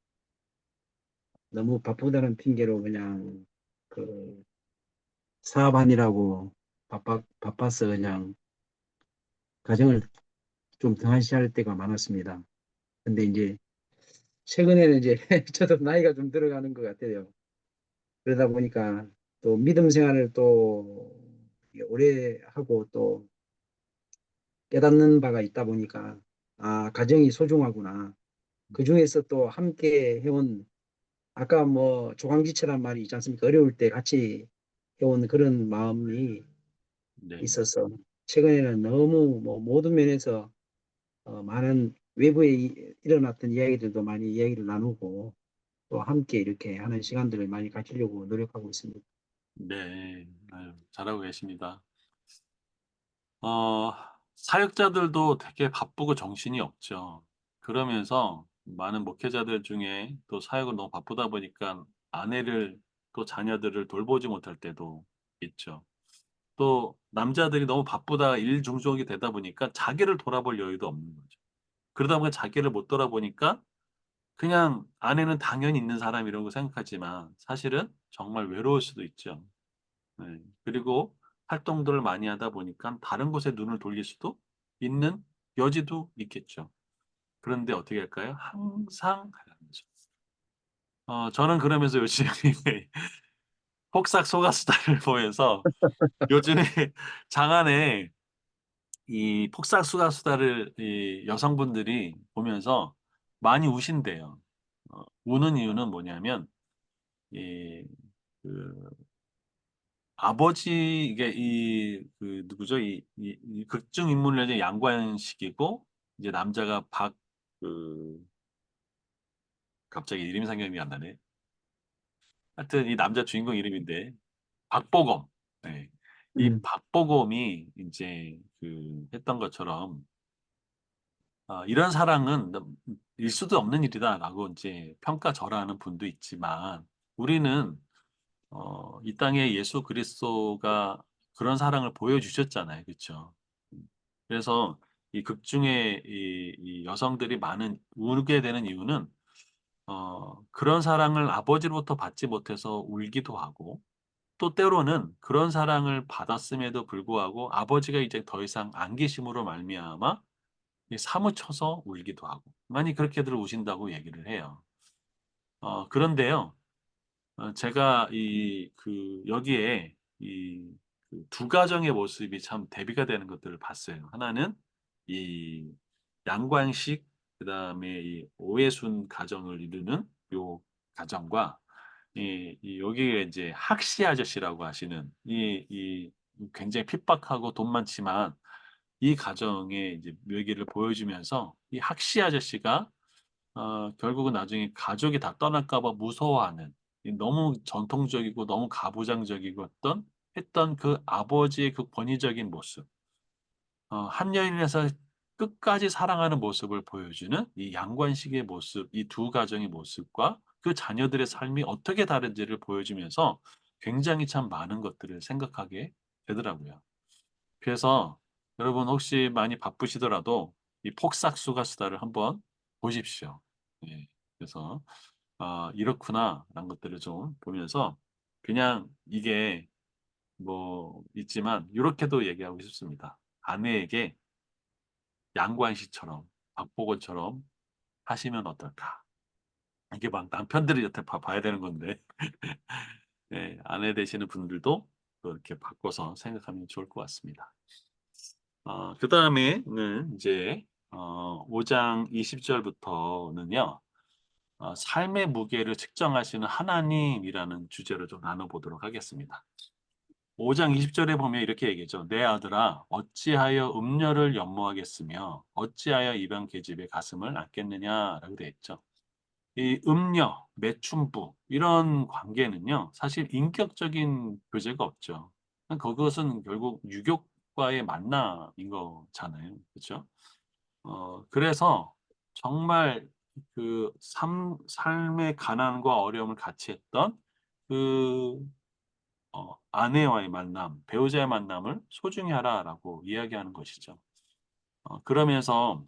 너무 바쁘다는 핑계로 그냥 그 사업하느라고 바빠서 그냥 가정을 좀 등한시할 때가 많았습니다. 근데 이제 최근에는 이제 저도 나이가 좀 들어가는 것 같아요. 그러다 보니까 또 믿음 생활을 또 오래 하고 또 깨닫는 바가 있다 보니까 아, 가정이 소중하구나. 그 중에서 또 함께 해온 아까 뭐 조강지처란 말이 있지 않습니까? 어려울 때 같이 해온 그런 마음이 네, 있어서 최근에는 너무 뭐 모든 면에서 많은 외부에 일어났던 이야기들도 많이 이야기를 나누고 또 함께 이렇게 하는 시간들을 많이 가지려고 노력하고 있습니다. 네, 아유, 잘하고 계십니다. 어, 사역자들도 되게 바쁘고 정신이 없죠. 그러면서 많은 목회자들 중에 또 사역을 너무 바쁘다 보니까 아내를 또 자녀들을 돌보지 못할 때도 있죠. 또 남자들이 너무 바쁘다 일 중독이 되다 보니까 자기를 돌아볼 여유도 없는 거죠. 그러다 보니까 자기를 못 돌아보니까 그냥 아내는 당연히 있는 사람이라고 생각하지만 사실은 정말 외로울 수도 있죠. 네. 그리고 활동들을 많이 하다 보니까 다른 곳에 눈을 돌릴 수도 있는 여지도 있겠죠. 그런데 어떻게 할까요? 항상 하라는 거죠. 저는 그러면서 요즘에 폭삭 소가수다를 보면서 요즘에 장안에 이 폭삭 소가수다를 이 여성분들이 보면서 많이 우신대요. 우는 이유는 뭐냐면 이, 그 아버지 이게 이 그 누구죠? 이 극중 인물을 이제 양관식이고 이제 남자가 박 그 갑자기 이름이 생각이 안 나네. 하여튼 이 남자 주인공 이름인데 박보검. 네. 이 음, 박보검이 이제 그 했던 것처럼 이런 사랑은 일 수도 없는 일이다라고 이제 평가절하하는 분도 있지만 우리는 이 땅에 예수 그리스도가 그런 사랑을 보여주셨잖아요. 그렇죠? 그래서 이 극중에 이 여성들이 많은 울게 되는 이유는 그런 사랑을 아버지로부터 받지 못해서 울기도 하고 또 때로는 그런 사랑을 받았음에도 불구하고 아버지가 이제 더 이상 안 계심으로 말미암아 이 사무쳐서 울기도 하고 많이 그렇게들 우신다고 얘기를 해요. 그런데요. 제가 여기에 두 가정의 모습이 참 대비가 되는 것들을 봤어요. 하나는 이 양관식, 그 다음에 이 오해순 가정을 이루는 요 가정과 여기에 이제 학시 아저씨라고 하시는 굉장히 핍박하고 돈 많지만 이 가정의 이제 묘기를 보여주면서 이 학시 아저씨가 결국은 나중에 가족이 다 떠날까 봐 무서워하는 이 너무 전통적이고 너무 가부장적이고 했던 그 아버지의 그 권위적인 모습, 한 여인에서 끝까지 사랑하는 모습을 보여주는 이 양관식의 모습, 이 두 가정의 모습과 그 자녀들의 삶이 어떻게 다른지를 보여주면서 굉장히 참 많은 것들을 생각하게 되더라고요. 그래서 여러분 혹시 많이 바쁘시더라도 이 폭삭수가 수다를 한번 보십시오. 예. 그래서 이렇구나라는 것들을 좀 보면서 그냥 이게 뭐 있지만 이렇게도 얘기하고 싶습니다. 아내에게 양관 씨처럼 박보건처럼 하시면 어떨까? 이게 막 남편들이 여태 봐야 되는 건데 예, 아내 되시는 분들도 또 이렇게 바꿔서 생각하면 좋을 것 같습니다. 그 다음에는 이제 5장 20절부터는요. 삶의 무게를 측정하시는 하나님이라는 주제로 좀 나눠보도록 하겠습니다. 5장 20절에 보면 이렇게 얘기했죠. 내 아들아, 어찌하여 음녀를 연모하겠으며 어찌하여 이방 계집의 가슴을 앗겠느냐라고 되어 있죠. 이 음녀, 매춘부 이런 관계는요. 사실 인격적인 교제가 없죠. 그것은 결국 유욕과의 만남인 거잖아요. 그렇죠? 그래서 정말 삶의 가난과 어려움을 같이 했던 그 아내와의 만남, 배우자의 만남을 소중히 하라라고 이야기하는 것이죠. 그러면서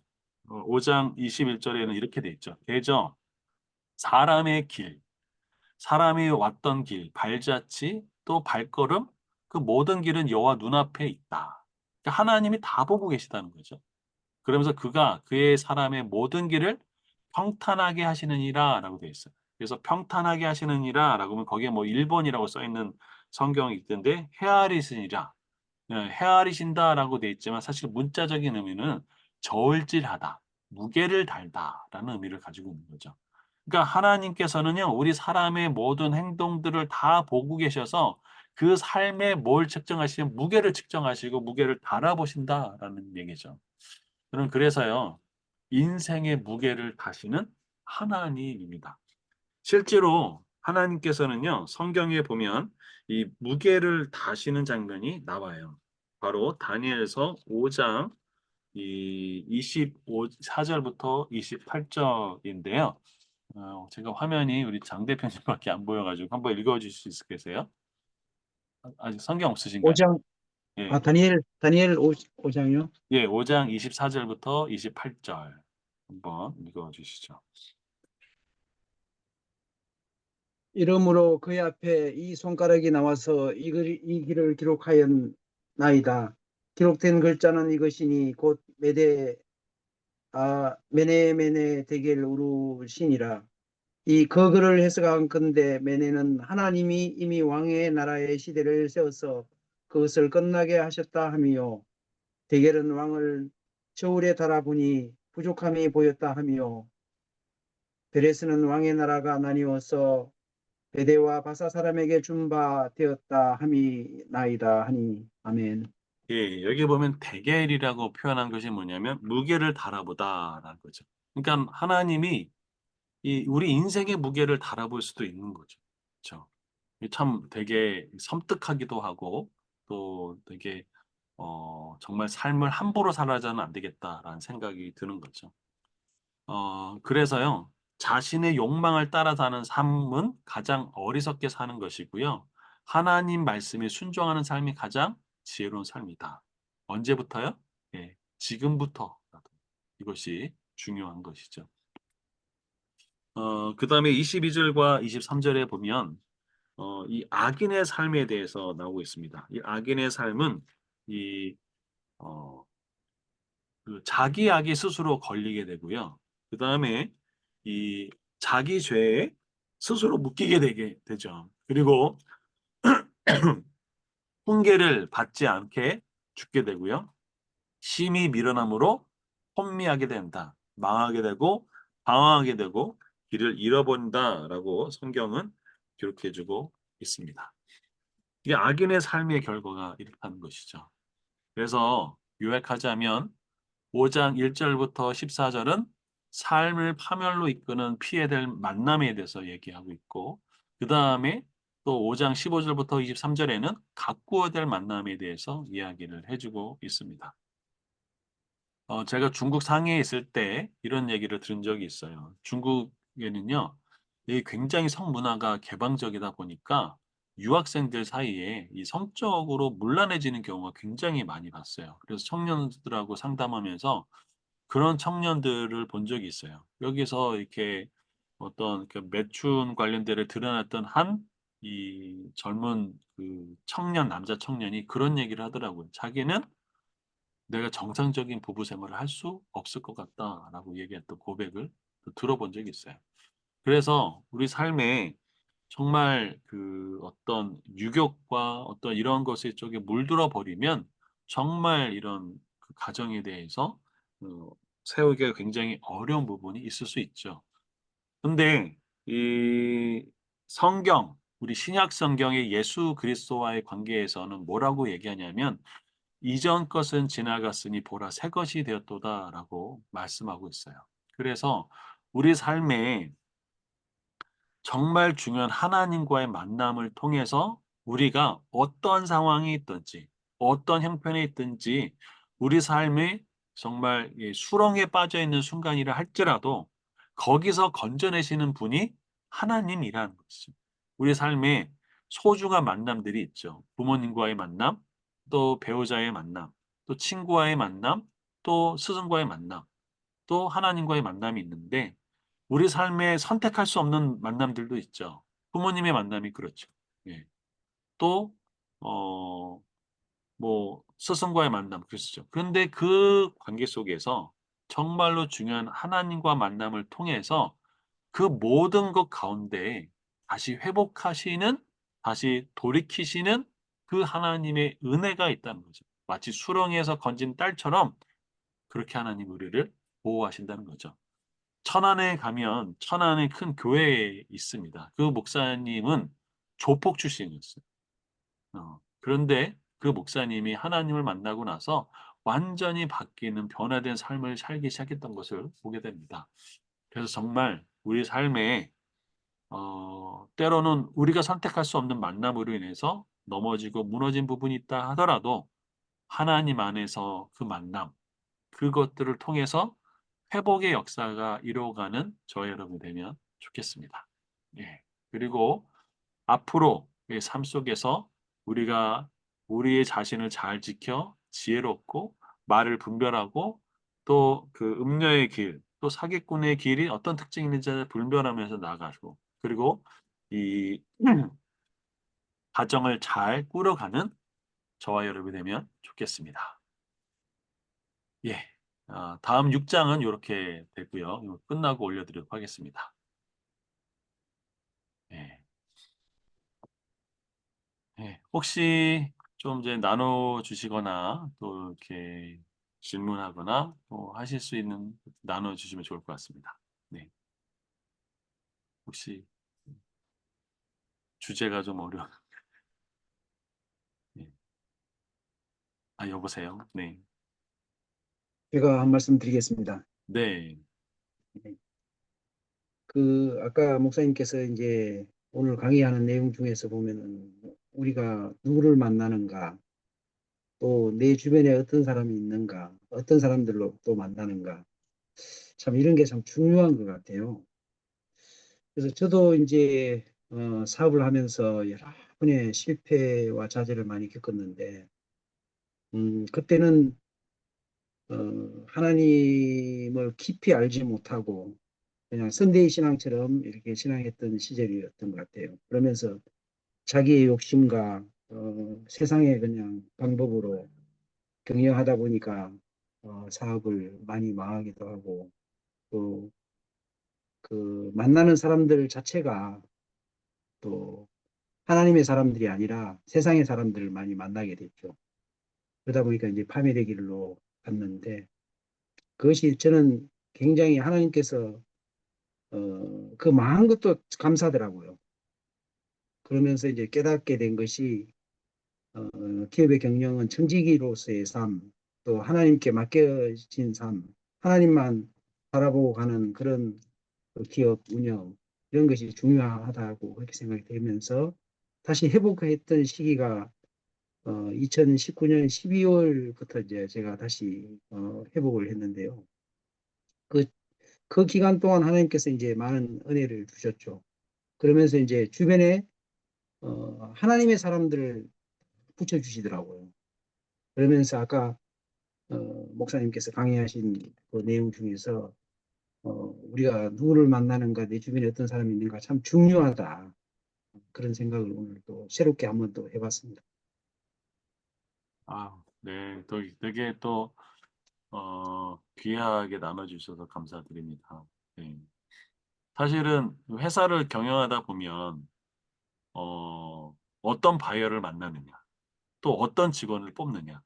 5장 21절에는 이렇게 돼 있죠. 대저 사람의 길, 사람이 왔던 길, 발자취, 또 발걸음, 그 모든 길은 여호와 눈앞에 있다. 그러니까 하나님이 다 보고 계시다는 거죠. 그러면서 그가 그의 사람의 모든 길을 평탄하게 하시느니라라고 되어 있어요. 그래서 평탄하게 하시느니라라고 하면 거기에 뭐 1번이라고 써 있는 성경이 있던데 헤아리시니라. 헤아리신다라고 되어 있지만 사실 문자적인 의미는 저울질하다, 무게를 달다라는 의미를 가지고 있는 거죠. 그러니까 하나님께서는요, 우리 사람의 모든 행동들을 다 보고 계셔서 그 삶에 뭘 측정하시면 무게를 측정하시고 무게를 달아보신다라는 얘기죠. 저는 그래서요, 인생의 무게를 다시는 하나님입니다. 실제로 하나님께서는요, 성경에 보면 이 무게를 다시는 장면이 나와요. 바로 다니엘서 5장 이 24절부터 28절인데요. 제가 화면이 우리 장 대표님밖에 안 보여가지고 한번 읽어주실 수 있으세요? 아직 성경 없으신가요? 5장, 예, 다니엘 5장이요? 예, 5장 24절부터 28절 한번 읽어주시죠. 이러므로 그의 앞에 이 손가락이 나와서 이 길을 기록하였나이다. 기록된 글자는 이것이니 곧 메네 데겔 우루시니라. 이 그글을 해석한 건데 메네는 하나님이 이미 왕의 나라의 시대를 세워서 그것을 끝나게 하셨다 함이요. 데겔은 왕을 저울에 달아보니 부족함이 보였다 함이요. 베레스는 왕의 나라가 나뉘어서 베데와 바사 사람에게 준 바 되었다 함이 나이다 하니 아멘. 예, 여기 보면 대겔이라고 표현한 것이 뭐냐면 무게를 달아보다라는 거죠. 그러니까 하나님이 이 우리 인생의 무게를 달아볼 수도 있는 거죠. 그렇죠? 참 되게 섬뜩하기도 하고 또 되게 정말 삶을 함부로 살아서는 안 되겠다라는 생각이 드는 거죠. 그래서요. 자신의 욕망을 따라 사는 삶은 가장 어리석게 사는 것이고요. 하나님 말씀에 순종하는 삶이 가장 지혜로운 삶이다. 언제부터요? 예, 지금부터라도 이것이 중요한 것이죠. 그다음에 22절과 23절에 보면 이 악인의 삶에 대해서 나오고 있습니다. 이 악인의 삶은 이 어, 그 자기 악이 스스로 걸리게 되고요. 그다음에 이 자기 죄에 스스로 묶이게 되게 되죠. 그리고 훈계를 받지 않게 죽게 되고요. 심히 미련함으로 혼미하게 된다. 망하게 되고 방황하게 되고 길을 잃어버린다라고 성경은 기록해주고 있습니다. 이게 악인의 삶의 결과가 이렇다는 것이죠. 그래서 요약하자면 5장 1절부터 14절은 삶을 파멸로 이끄는 피해될 만남에 대해서 얘기하고 있고 그 다음에 또 5장 15절부터 23절에는 가꾸어야 될 만남에 대해서 이야기를 해주고 있습니다. 제가 중국 상해에 있을 때 이런 얘기를 들은 적이 있어요. 중국에는요, 이 굉장히 성문화가 개방적이다 보니까 유학생들 사이에 이 성적으로 문란해지는 경우가 굉장히 많이 봤어요. 그래서 청년들하고 상담하면서 그런 청년들을 본 적이 있어요. 여기서 이렇게 어떤 그 매춘 관련대를 드러났던 한 이 젊은 그 청년, 남자 청년이 그런 얘기를 하더라고요. 자기는 내가 정상적인 부부 생활을 할 수 없을 것 같다라고 얘기했던 고백을 또 들어본 적이 있어요. 그래서 우리 삶에 정말 그 어떤 유격과 어떤 이런 것의 쪽에 물들어 버리면 정말 이런 그 가정에 대해서 어, 세우기가 굉장히 어려운 부분이 있을 수 있죠. 근데 이 성경, 우리 신약 성경의 예수 그리스도와의 관계에서는 뭐라고 얘기하냐면 이전 것은 지나갔으니 보라 새 것이 되었도다라고 말씀하고 있어요. 그래서 우리 삶에 정말 중요한 하나님과의 만남을 통해서 우리가 어떤 상황이 있든지 어떤 형편에 있든지 우리 삶이 정말 이 수렁에 빠져 있는 순간이라 할지라도 거기서 건져내시는 분이 하나님이라는 것이죠. 우리 삶에 소중한 만남들이 있죠. 부모님과의 만남, 또 배우자의 만남, 또 친구와의 만남, 또 스승과의 만남, 또 하나님과의 만남이 있는데 우리 삶에 선택할 수 없는 만남들도 있죠. 부모님의 만남이 그렇죠. 예. 또, 어, 뭐 스승과의 만남 그러시죠. 그런데 그 관계 속에서 정말로 중요한 하나님과 만남을 통해서 그 모든 것 가운데에 다시 회복하시는, 다시 돌이키시는 그 하나님의 은혜가 있다는 거죠. 마치 수렁에서 건진 딸처럼 그렇게 하나님 우리를 보호하신다는 거죠. 천안에 가면 천안에 큰 교회에 있습니다. 그 목사님은 조폭 출신이었어요. 그런데 그 목사님이 하나님을 만나고 나서 완전히 바뀌는 변화된 삶을 살기 시작했던 것을 보게 됩니다. 그래서 정말 우리 삶에 때로는 우리가 선택할 수 없는 만남으로 인해서 넘어지고 무너진 부분이 있다 하더라도 하나님 안에서 그 만남, 그것들을 통해서 회복의 역사가 이루어가는 저와 여러분이 되면 좋겠습니다. 예. 그리고 앞으로의 삶 속에서 우리가 우리의 자신을 잘 지켜 지혜롭고 말을 분별하고 또 그 음녀의 길, 또 사기꾼의 길이 어떤 특징이 있는지를 분별하면서 나아가고 그리고 이 가정을 잘 꾸려가는 저와 여러분이 되면 좋겠습니다. 예. 다음 6장은 요렇게 되고요. 이거 끝나고 올려드리도록 하겠습니다. 예. 예. 혹시 좀 이제 나눠 주시거나 또 이렇게 질문하거나 뭐 하실 수 있는 나눠 주시면 좋을 것 같습니다. 네. 혹시 주제가 좀 어려운 예. 여보세요? 네. 제가 한 말씀 드리겠습니다. 네. 그 아까 목사님께서 이제 오늘 강의하는 내용 중에서 보면은 우리가 누구를 만나는가, 또 내 주변에 어떤 사람이 있는가, 어떤 사람들로 또 만나는가, 참 이런 게 참 중요한 것 같아요. 그래서 저도 이제 사업을 하면서 여러 번의 실패와 좌절을 많이 겪었는데, 그때는 하나님을 깊이 알지 못하고 그냥 선대의 신앙처럼 이렇게 신앙했던 시절이었던 것 같아요. 그러면서 자기의 욕심과 세상의 그냥 방법으로 경영하다 보니까 사업을 많이 망하기도 하고 또 그 만나는 사람들 자체가 또 하나님의 사람들이 아니라 세상의 사람들을 많이 만나게 됐죠. 그러다 보니까 이제 파멸의 길로 갔는데 그것이 저는 굉장히 하나님께서 그 망한 것도 감사하더라고요. 그러면서 이제 깨닫게 된 것이 기업의 경영은 청지기로서의 삶, 또 하나님께 맡겨진 삶, 하나님만 바라보고 가는 그런 그 기업 운영, 이런 것이 중요하다고 그렇게 생각이 되면서 다시 회복했던 시기가 2019년 12월부터 이제 제가 다시 회복을 했는데요. 그, 그 기간 동안 하나님께서 이제 많은 은혜를 주셨죠. 그러면서 이제 주변에 하나님의 사람들을 붙여주시더라고요. 그러면서 아까 어, 목사님께서 강의하신 그 내용 중에서 우리가 누구를 만나는가, 내 주변에 어떤 사람이 있는가 참 중요하다. 그런 생각을 오늘 또 새롭게 한번 또 해봤습니다. 네. 또 되게 또 귀하게 나눠 주셔서 감사드립니다. 네. 사실은 회사를 경영하다 보면 어떤 바이어를 만나느냐, 또 어떤 직원을 뽑느냐,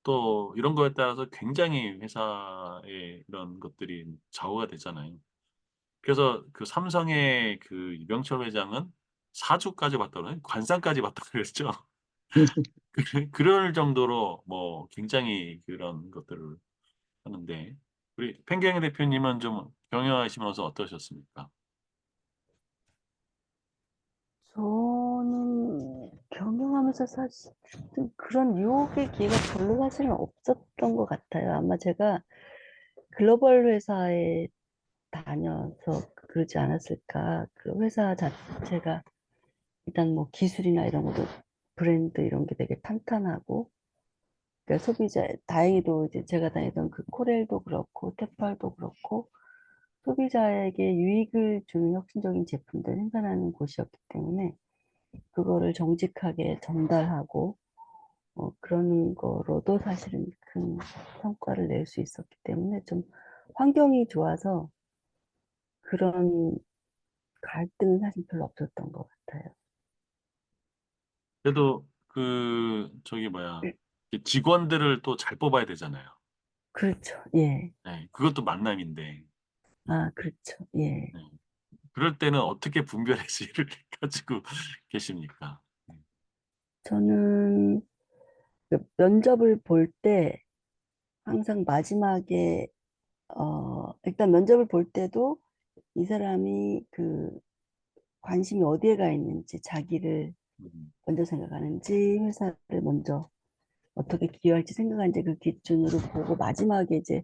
또 이런 거에 따라서 굉장히 회사의 이런 것들이 좌우가 되잖아요. 그래서 그 삼성의 그 이병철 회장은 사주까지 봤다고 관상까지 봤다고 그랬죠. 그럴 정도로 뭐 굉장히 그런 것들을 하는데 우리 팽경희 대표님은 좀 경영하시면서 어떠셨습니까? 저는 경영하면서 사실 좀 그런 유혹의 기회가 별로 사실은 없었던 것 같아요. 아마 제가 글로벌 회사에 다녀서 그러지 않았을까. 그 회사 자체가 일단 뭐 기술이나 이런 것도 브랜드 이런 게 되게 탄탄하고, 그러니까 소비자, 다행히도 이제 제가 다니던 그 코렐도 그렇고, 테팔도 그렇고, 소비자에게 유익을 주는 혁신적인 제품들 생산하는 곳이었기 때문에 그거를 정직하게 전달하고 그런 거로도 사실은 큰 성과를 낼 수 있었기 때문에 좀 환경이 좋아서 그런 갈등은 사실 별로 없었던 것 같아요. 그래도 그 저기 뭐야 이 직원들을 또 잘 뽑아야 되잖아요. 그렇죠. 예. 네, 그것도 만남인데 아, 그렇죠. 예. 네. 그럴 때는 어떻게 분별해서 일을 가지고 계십니까? 저는 그 면접을 볼 때 항상 마지막에, 일단 면접을 볼 때도 이 사람이 그 관심이 어디에 가 있는지, 자기를 음, 먼저 생각하는지, 회사를 먼저 어떻게 기여할지 생각하는지 그 기준으로 보고 마지막에 이제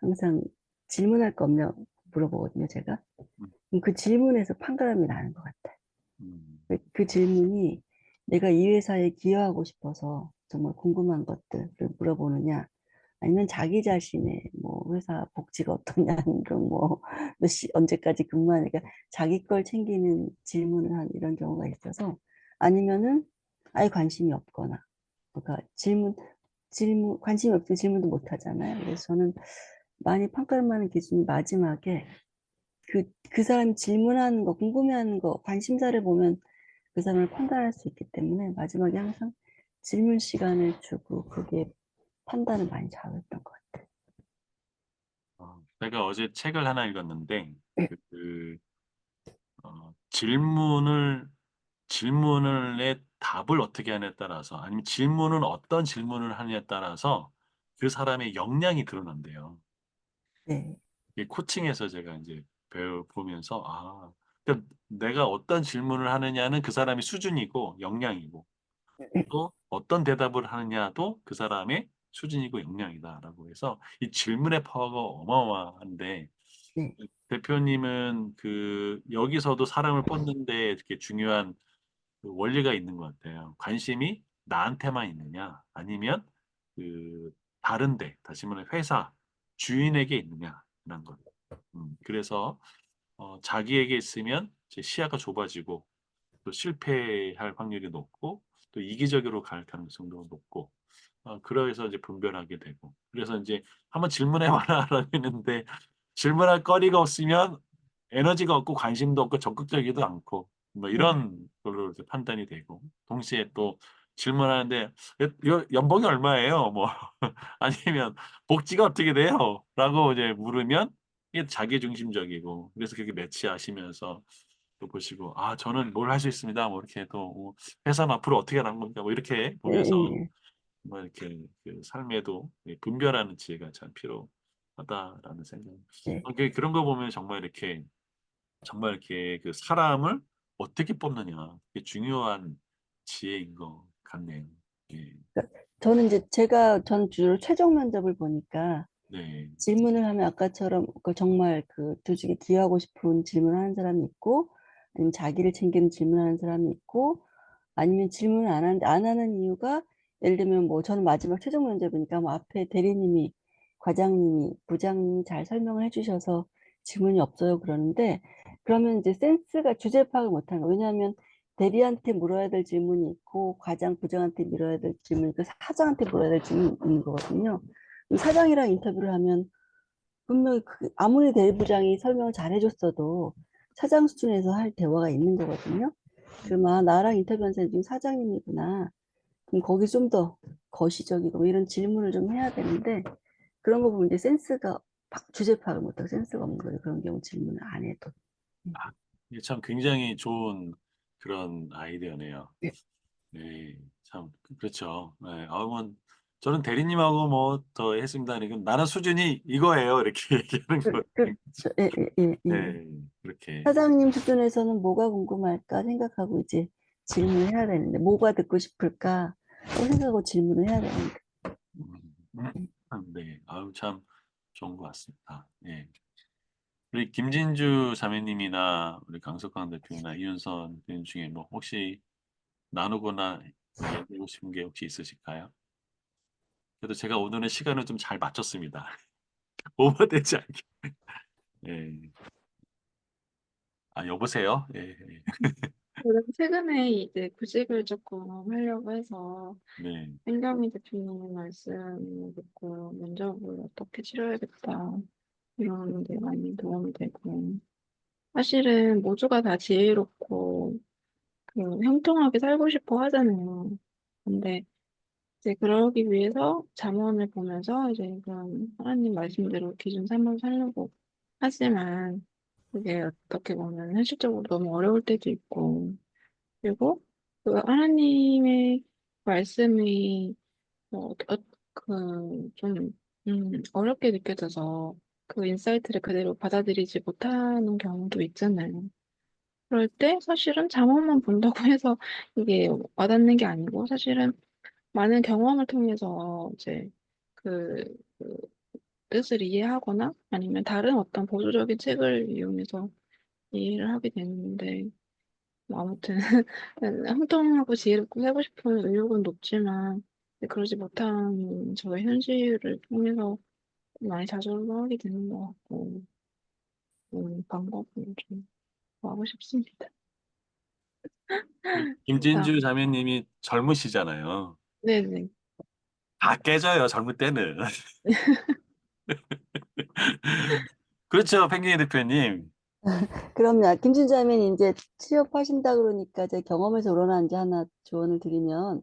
항상 질문할 거 없냐 물어보거든요, 제가. 음, 그럼 그 질문에서 판가름이 나는 것 같아요. 음, 그 질문이 내가 이 회사에 기여하고 싶어서 정말 궁금한 것들을 물어보느냐, 아니면 자기 자신의 뭐 회사 복지가 어떠냐, 그런 몇 시, 언제까지 근무하니까 자기 걸 챙기는 질문을 한 이런 경우가 있어서, 아니면은 아예 관심이 없거나, 그러니까 관심이 없으면 질문도 못 하잖아요. 그래서 저는 많이 판가름하는 기준이 마지막에 그 사람이 질문하는 거, 궁금해하는 거, 관심사를 보면 그 사람을 판단할 수 있기 때문에 마지막에 항상 질문 시간을 주고 그게 판단을 많이 잘했던 것 같아요. 제가 어제 책을 하나 읽었는데 네, 그 질문의 답을 어떻게 하냐에 따라서 아니면 질문은 어떤 질문을 하냐에 따라서 그 사람의 역량이 드러난대요. 네, 이 코칭에서 제가 이제 배워보면서 그러니까 내가 어떤 질문을 하느냐는 그 사람의 수준이고 역량이고 네, 또 어떤 대답을 하느냐도 그 사람의 수준이고 역량이다라고 해서 이 질문의 파워가 어마어마한데 네, 대표님은 그 여기서도 사람을 뽑는데 이렇게 중요한 그 원리가 있는 것 같아요. 관심이 나한테만 있느냐, 아니면 그 다른데, 다시 말해 회사 주인에게 있느냐라는 것. 그래서 자기에게 있으면 이제 시야가 좁아지고 또 실패할 확률이 높고 또 이기적으로 갈 가능성도 높고 그래서 이제 분별하게 되고 그래서 이제 한번 질문해봐라라고 했는데 질문할 거리가 없으면 에너지가 없고 관심도 없고 적극적이지도 않고 뭐 네, 이런 걸로 이제 판단이 되고 동시에 또 질문하는데 연봉이 얼마예요? 뭐 아니면 복지가 어떻게 돼요? 라고 이제 물으면 이게 자기중심적이고 그래서 그렇게 매치하시면서 또 보시고 저는 뭘 할 수 있습니다. 뭐 이렇게 또 회사는 앞으로 어떻게 하는 겁니까? 뭐 이렇게 네, 보면서 네, 뭐 이렇게 그 삶에도 분별하는 지혜가 참 필요하다라는 생각. 네. 그런 거 보면 정말 이렇게 그 사람을 어떻게 뽑느냐 그게 중요한 지혜인 것 같네요. 예, 그러니까 전 주로 최종 면접을 보니까 네, 질문을 하면 아까처럼 정말 그 둘 중에 기여하고 싶은 질문하는 사람이 있고, 아니면 자기를 챙기는 질문하는 사람이 있고, 아니면 질문을 안 하는 이유가, 예를 들면 뭐 저는 마지막 최종 면접이니까 뭐 앞에 대리님이, 과장님이, 부장님이 잘 설명을 해주셔서 질문이 없어요 그러는데, 그러면 이제 센스가 주제 파악을 못하는 거예요. 왜냐하면 대리한테 물어야 될 질문이 있고, 과장, 부장한테 물어야 될 질문이 있고, 사장한테 물어야 될 질문이 있는 거거든요. 사장이랑 인터뷰를 하면 분명히 아무리 대리부장이 설명을 잘 해줬어도 사장 수준에서 할 대화가 있는 거거든요. 그러면 나랑 인터뷰한 사람 중에 사장님이구나. 그럼 거기 좀 더 거시적이고 뭐 이런 질문을 좀 해야 되는데, 그런 거 보면 이제 주제 파악을 못하고 센스가 없는 거죠. 그런 경우 질문을 안 해도. 이게 참 굉장히 좋은 그런 아이디어네요. 네. 네, 참 그렇죠. 네, 뭐 저는 대리님하고 뭐 더 했습니다. 그러니까 나는 수준이 이거예요. 이렇게 얘기하는 거. 예, 예, 예, 예. 네, 그렇게. 사장님 수준에서는 뭐가 궁금할까 생각하고 이제 질문을 해야 되는데, 뭐가 듣고 싶을까 생각하고 질문을 해야 되는데. 음, 네, 참 좋은 것 같습니다. 예. 우리 김진주 자매님이나 우리 강석광 대표나 이윤선 대표님 중에 뭐 혹시 나누거나 뭐 얘기하고 싶은 게 혹시 있으실까요? 그래도 제가 오늘은 시간을 좀 잘 맞췄습니다. 오버되지 않게. 예. 여보세요? 예, 예. 저는 최근에 이제 구직을 조금 하려고 해서 네. 현경희 대표님 말씀 듣고 면접을 어떻게 치러야겠다 이런 데 많이 도움이 되고 사실은 모두가 다 지혜롭고 그 형통하게 살고 싶어 하잖아요. 근데 이제 그러기 위해서 잠언을 보면서 이제 그런 하나님 말씀대로 기준 삼아 살려고 하지만 그게 어떻게 보면 현실적으로 너무 어려울 때도 있고 그리고 그 하나님의 말씀이 좀 어렵게 느껴져서 그 인사이트를 그대로 받아들이지 못하는 경우도 있잖아요. 그럴 때 사실은 잠언만 본다고 해서 이게 와닿는 게 아니고 사실은 많은 경험을 통해서 이제 그, 그 뜻을 이해하거나 아니면 다른 어떤 보수적인 책을 이용해서 이해를 하게 되는데 뭐 아무튼 형통하고 지혜롭고 살고 싶은 의욕은 높지만 그러지 못한 저의 현실을 통해서 많이 좌절하게 되는 것 같고 방법을 좀 구하고 싶습니다. 그래서 김진주 자매님이 젊으시잖아요. 네네. 다 깨져요, 젊을 때는. 그렇죠, 펭귄 대표님. 그럼요. 김진자매는 이제 취업하신다 그러니까 제 경험에서 우러난 이제 하나 조언을 드리면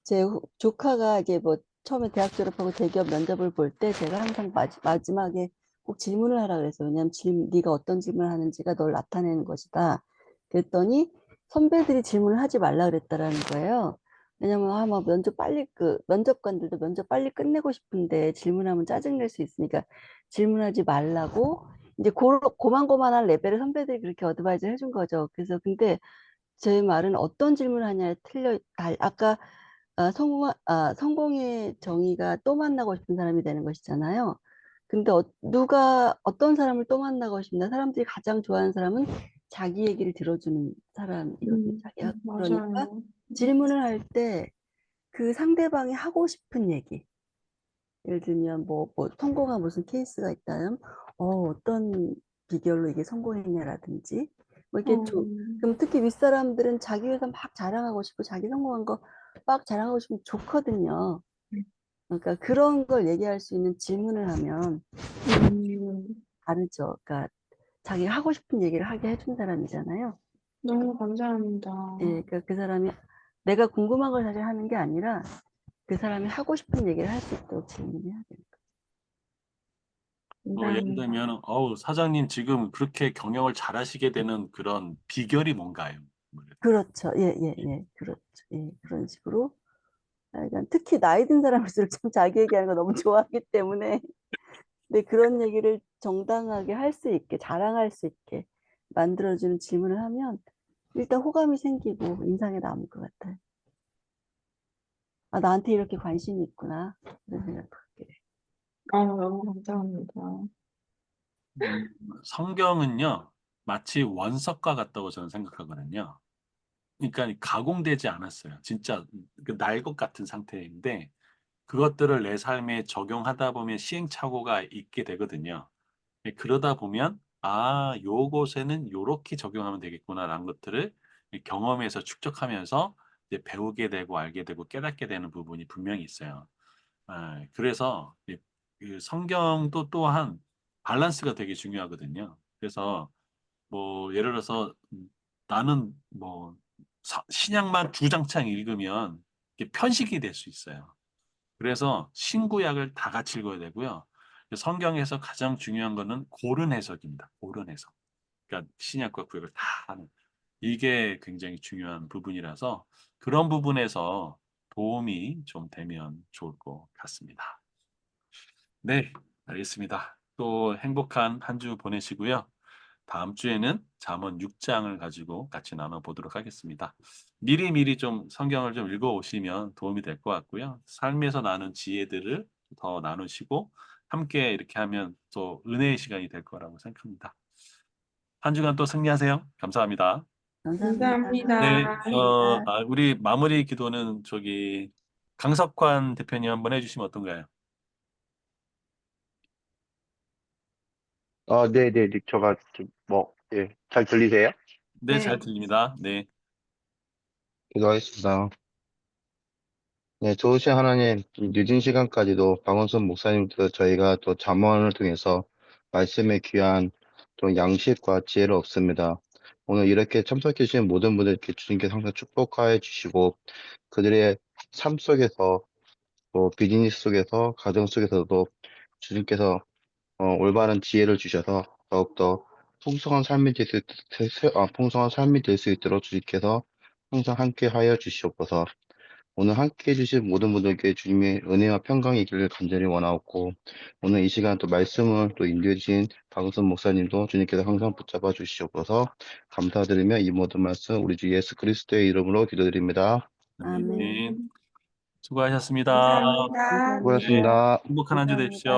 제 조카가 이제 뭐 처음에 대학 졸업하고 대기업 면접을 볼 때 제가 항상 마지막에 꼭 질문을 하라 그랬어요. 왜냐하면 네가 어떤 질문을 하는지가 널 나타내는 것이다. 그랬더니 선배들이 질문을 하지 말라 그랬다라는 거예요. 왜냐면 아마 면접 빨리 면접관들도 면접 빨리 끝내고 싶은데 질문하면 짜증낼 수 있으니까 질문하지 말라고 이제 고만고만한 레벨의 선배들이 그렇게 어드바이즈를 해준 거죠. 그래서 근데 제 말은 어떤 질문을 하냐에 아까 성공의 정의가 또 만나고 싶은 사람이 되는 것이잖아요. 근데 누가 어떤 사람을 또 만나고 싶나? 사람들이 가장 좋아하는 사람은 자기 얘기를 들어주는 사람이거든요. 그러니까 맞아요. 질문을 할 때 그 상대방이 하고 싶은 얘기. 예를 들면 뭐 성공한 무슨 케이스가 있다면 어떤 비결로 이게 성공했냐라든지 뭐 이렇게 음, 그럼 특히 윗사람들은 자기 회사 막 자랑하고 싶고 자기 성공한 거 막 자랑하고 싶으면 좋거든요. 그러니까 그런 걸 얘기할 수 있는 질문을 하면 음, 다르죠. 그러니까 자기가 하고 싶은 얘기를 하게 해준 사람이잖아요. 너무 감사합니다. 예, 그러니까 그 사람이 내가 궁금한 걸 사실 하는 게 아니라 그 사람이 하고 싶은 얘기를 할 수 있도록 질문해야 돼요. 예를 감사합니다. 들면, 사장님 지금 그렇게 경영을 잘하시게 되는 그런 비결이 뭔가요? 뭐 그렇죠. 예, 예, 예. 그렇죠. 예, 그런 식으로. 그러니까 특히 나이 든 사람일수록 참 자기 얘기하는 거 너무 좋아하기 때문에. 근데 그런 얘기를 정당하게 할 수 있게, 자랑할 수 있게 만들어주는 질문을 하면 일단 호감이 생기고 인상에 남을 것 같아요. 아, 나한테 이렇게 관심이 있구나. 이런 생각도 하게 돼요. 너무 감사합니다. 음, 성경은요, 마치 원석과 같다고 저는 생각하거든요. 그러니까 가공되지 않았어요. 진짜 날 것 같은 상태인데, 그것들을 내 삶에 적용하다 보면 시행착오가 있게 되거든요. 그러다 보면, 요곳에는 요렇게 적용하면 되겠구나라는 것들을 경험에서 축적하면서 이제 배우게 되고 알게 되고 깨닫게 되는 부분이 분명히 있어요. 그래서 그 성경도 또한 밸런스가 되게 중요하거든요. 그래서 뭐 예를 들어서 나는 뭐 신약만 두 장창 읽으면 이게 편식이 될 수 있어요. 그래서 신구약을 다 같이 읽어야 되고요. 성경에서 가장 중요한 거는 고른 해석입니다. 고른 해석. 그러니까 신약과 구약을 다 하는. 이게 굉장히 중요한 부분이라서 그런 부분에서 도움이 좀 되면 좋을 것 같습니다. 네, 알겠습니다. 또 행복한 한 주 보내시고요. 다음 주에는 잠언 6장을 가지고 같이 나눠보도록 하겠습니다. 미리미리 좀 성경을 좀 읽어오시면 도움이 될 것 같고요. 삶에서 나눈 지혜들을 더 나누시고 함께 이렇게 하면 또 은혜의 시간이 될 거라고 생각합니다. 한 주간 또 승리하세요. 감사합니다. 감사합니다. 네, 감사합니다. 감사합니다. 우리 마무리 기도는 강석환 대표님 한번 해주시면 어떤가요? 네네, 네, 제가 좀, 예, 잘 들리세요? 네, 잘 네. 들립니다. 네. 기도하겠습니다. 네, 좋으신 하나님, 이 늦은 시간까지도 박원순 목사님께서 저희가 또 잠언을 통해서 말씀의 귀한 또 양식과 지혜를 얻습니다. 오늘 이렇게 참석해 주신 모든 분들께 주님께서 항상 축복하여 주시고 그들의 삶 속에서 또 비즈니스 속에서 가정 속에서도 주님께서 올바른 지혜를 주셔서 더욱더 풍성한 삶이 될 수 있도록 주님께서 항상 함께 하여 주시옵소서. 오늘 함께 해주신 모든 분들께 주님의 은혜와 평강이 있기를 간절히 원하옵고, 오늘 이 시간 또 말씀을 또 인도해 주신 박은선 목사님도 주님께서 항상 붙잡아 주시옵소서. 감사드리며 이 모든 말씀 우리 주 예수 그리스도의 이름으로 기도드립니다. 아멘. 아멘. 수고하셨습니다. 감사합니다. 네, 수고하셨습니다. 행복한 한 주 감사합니다. 되십시오.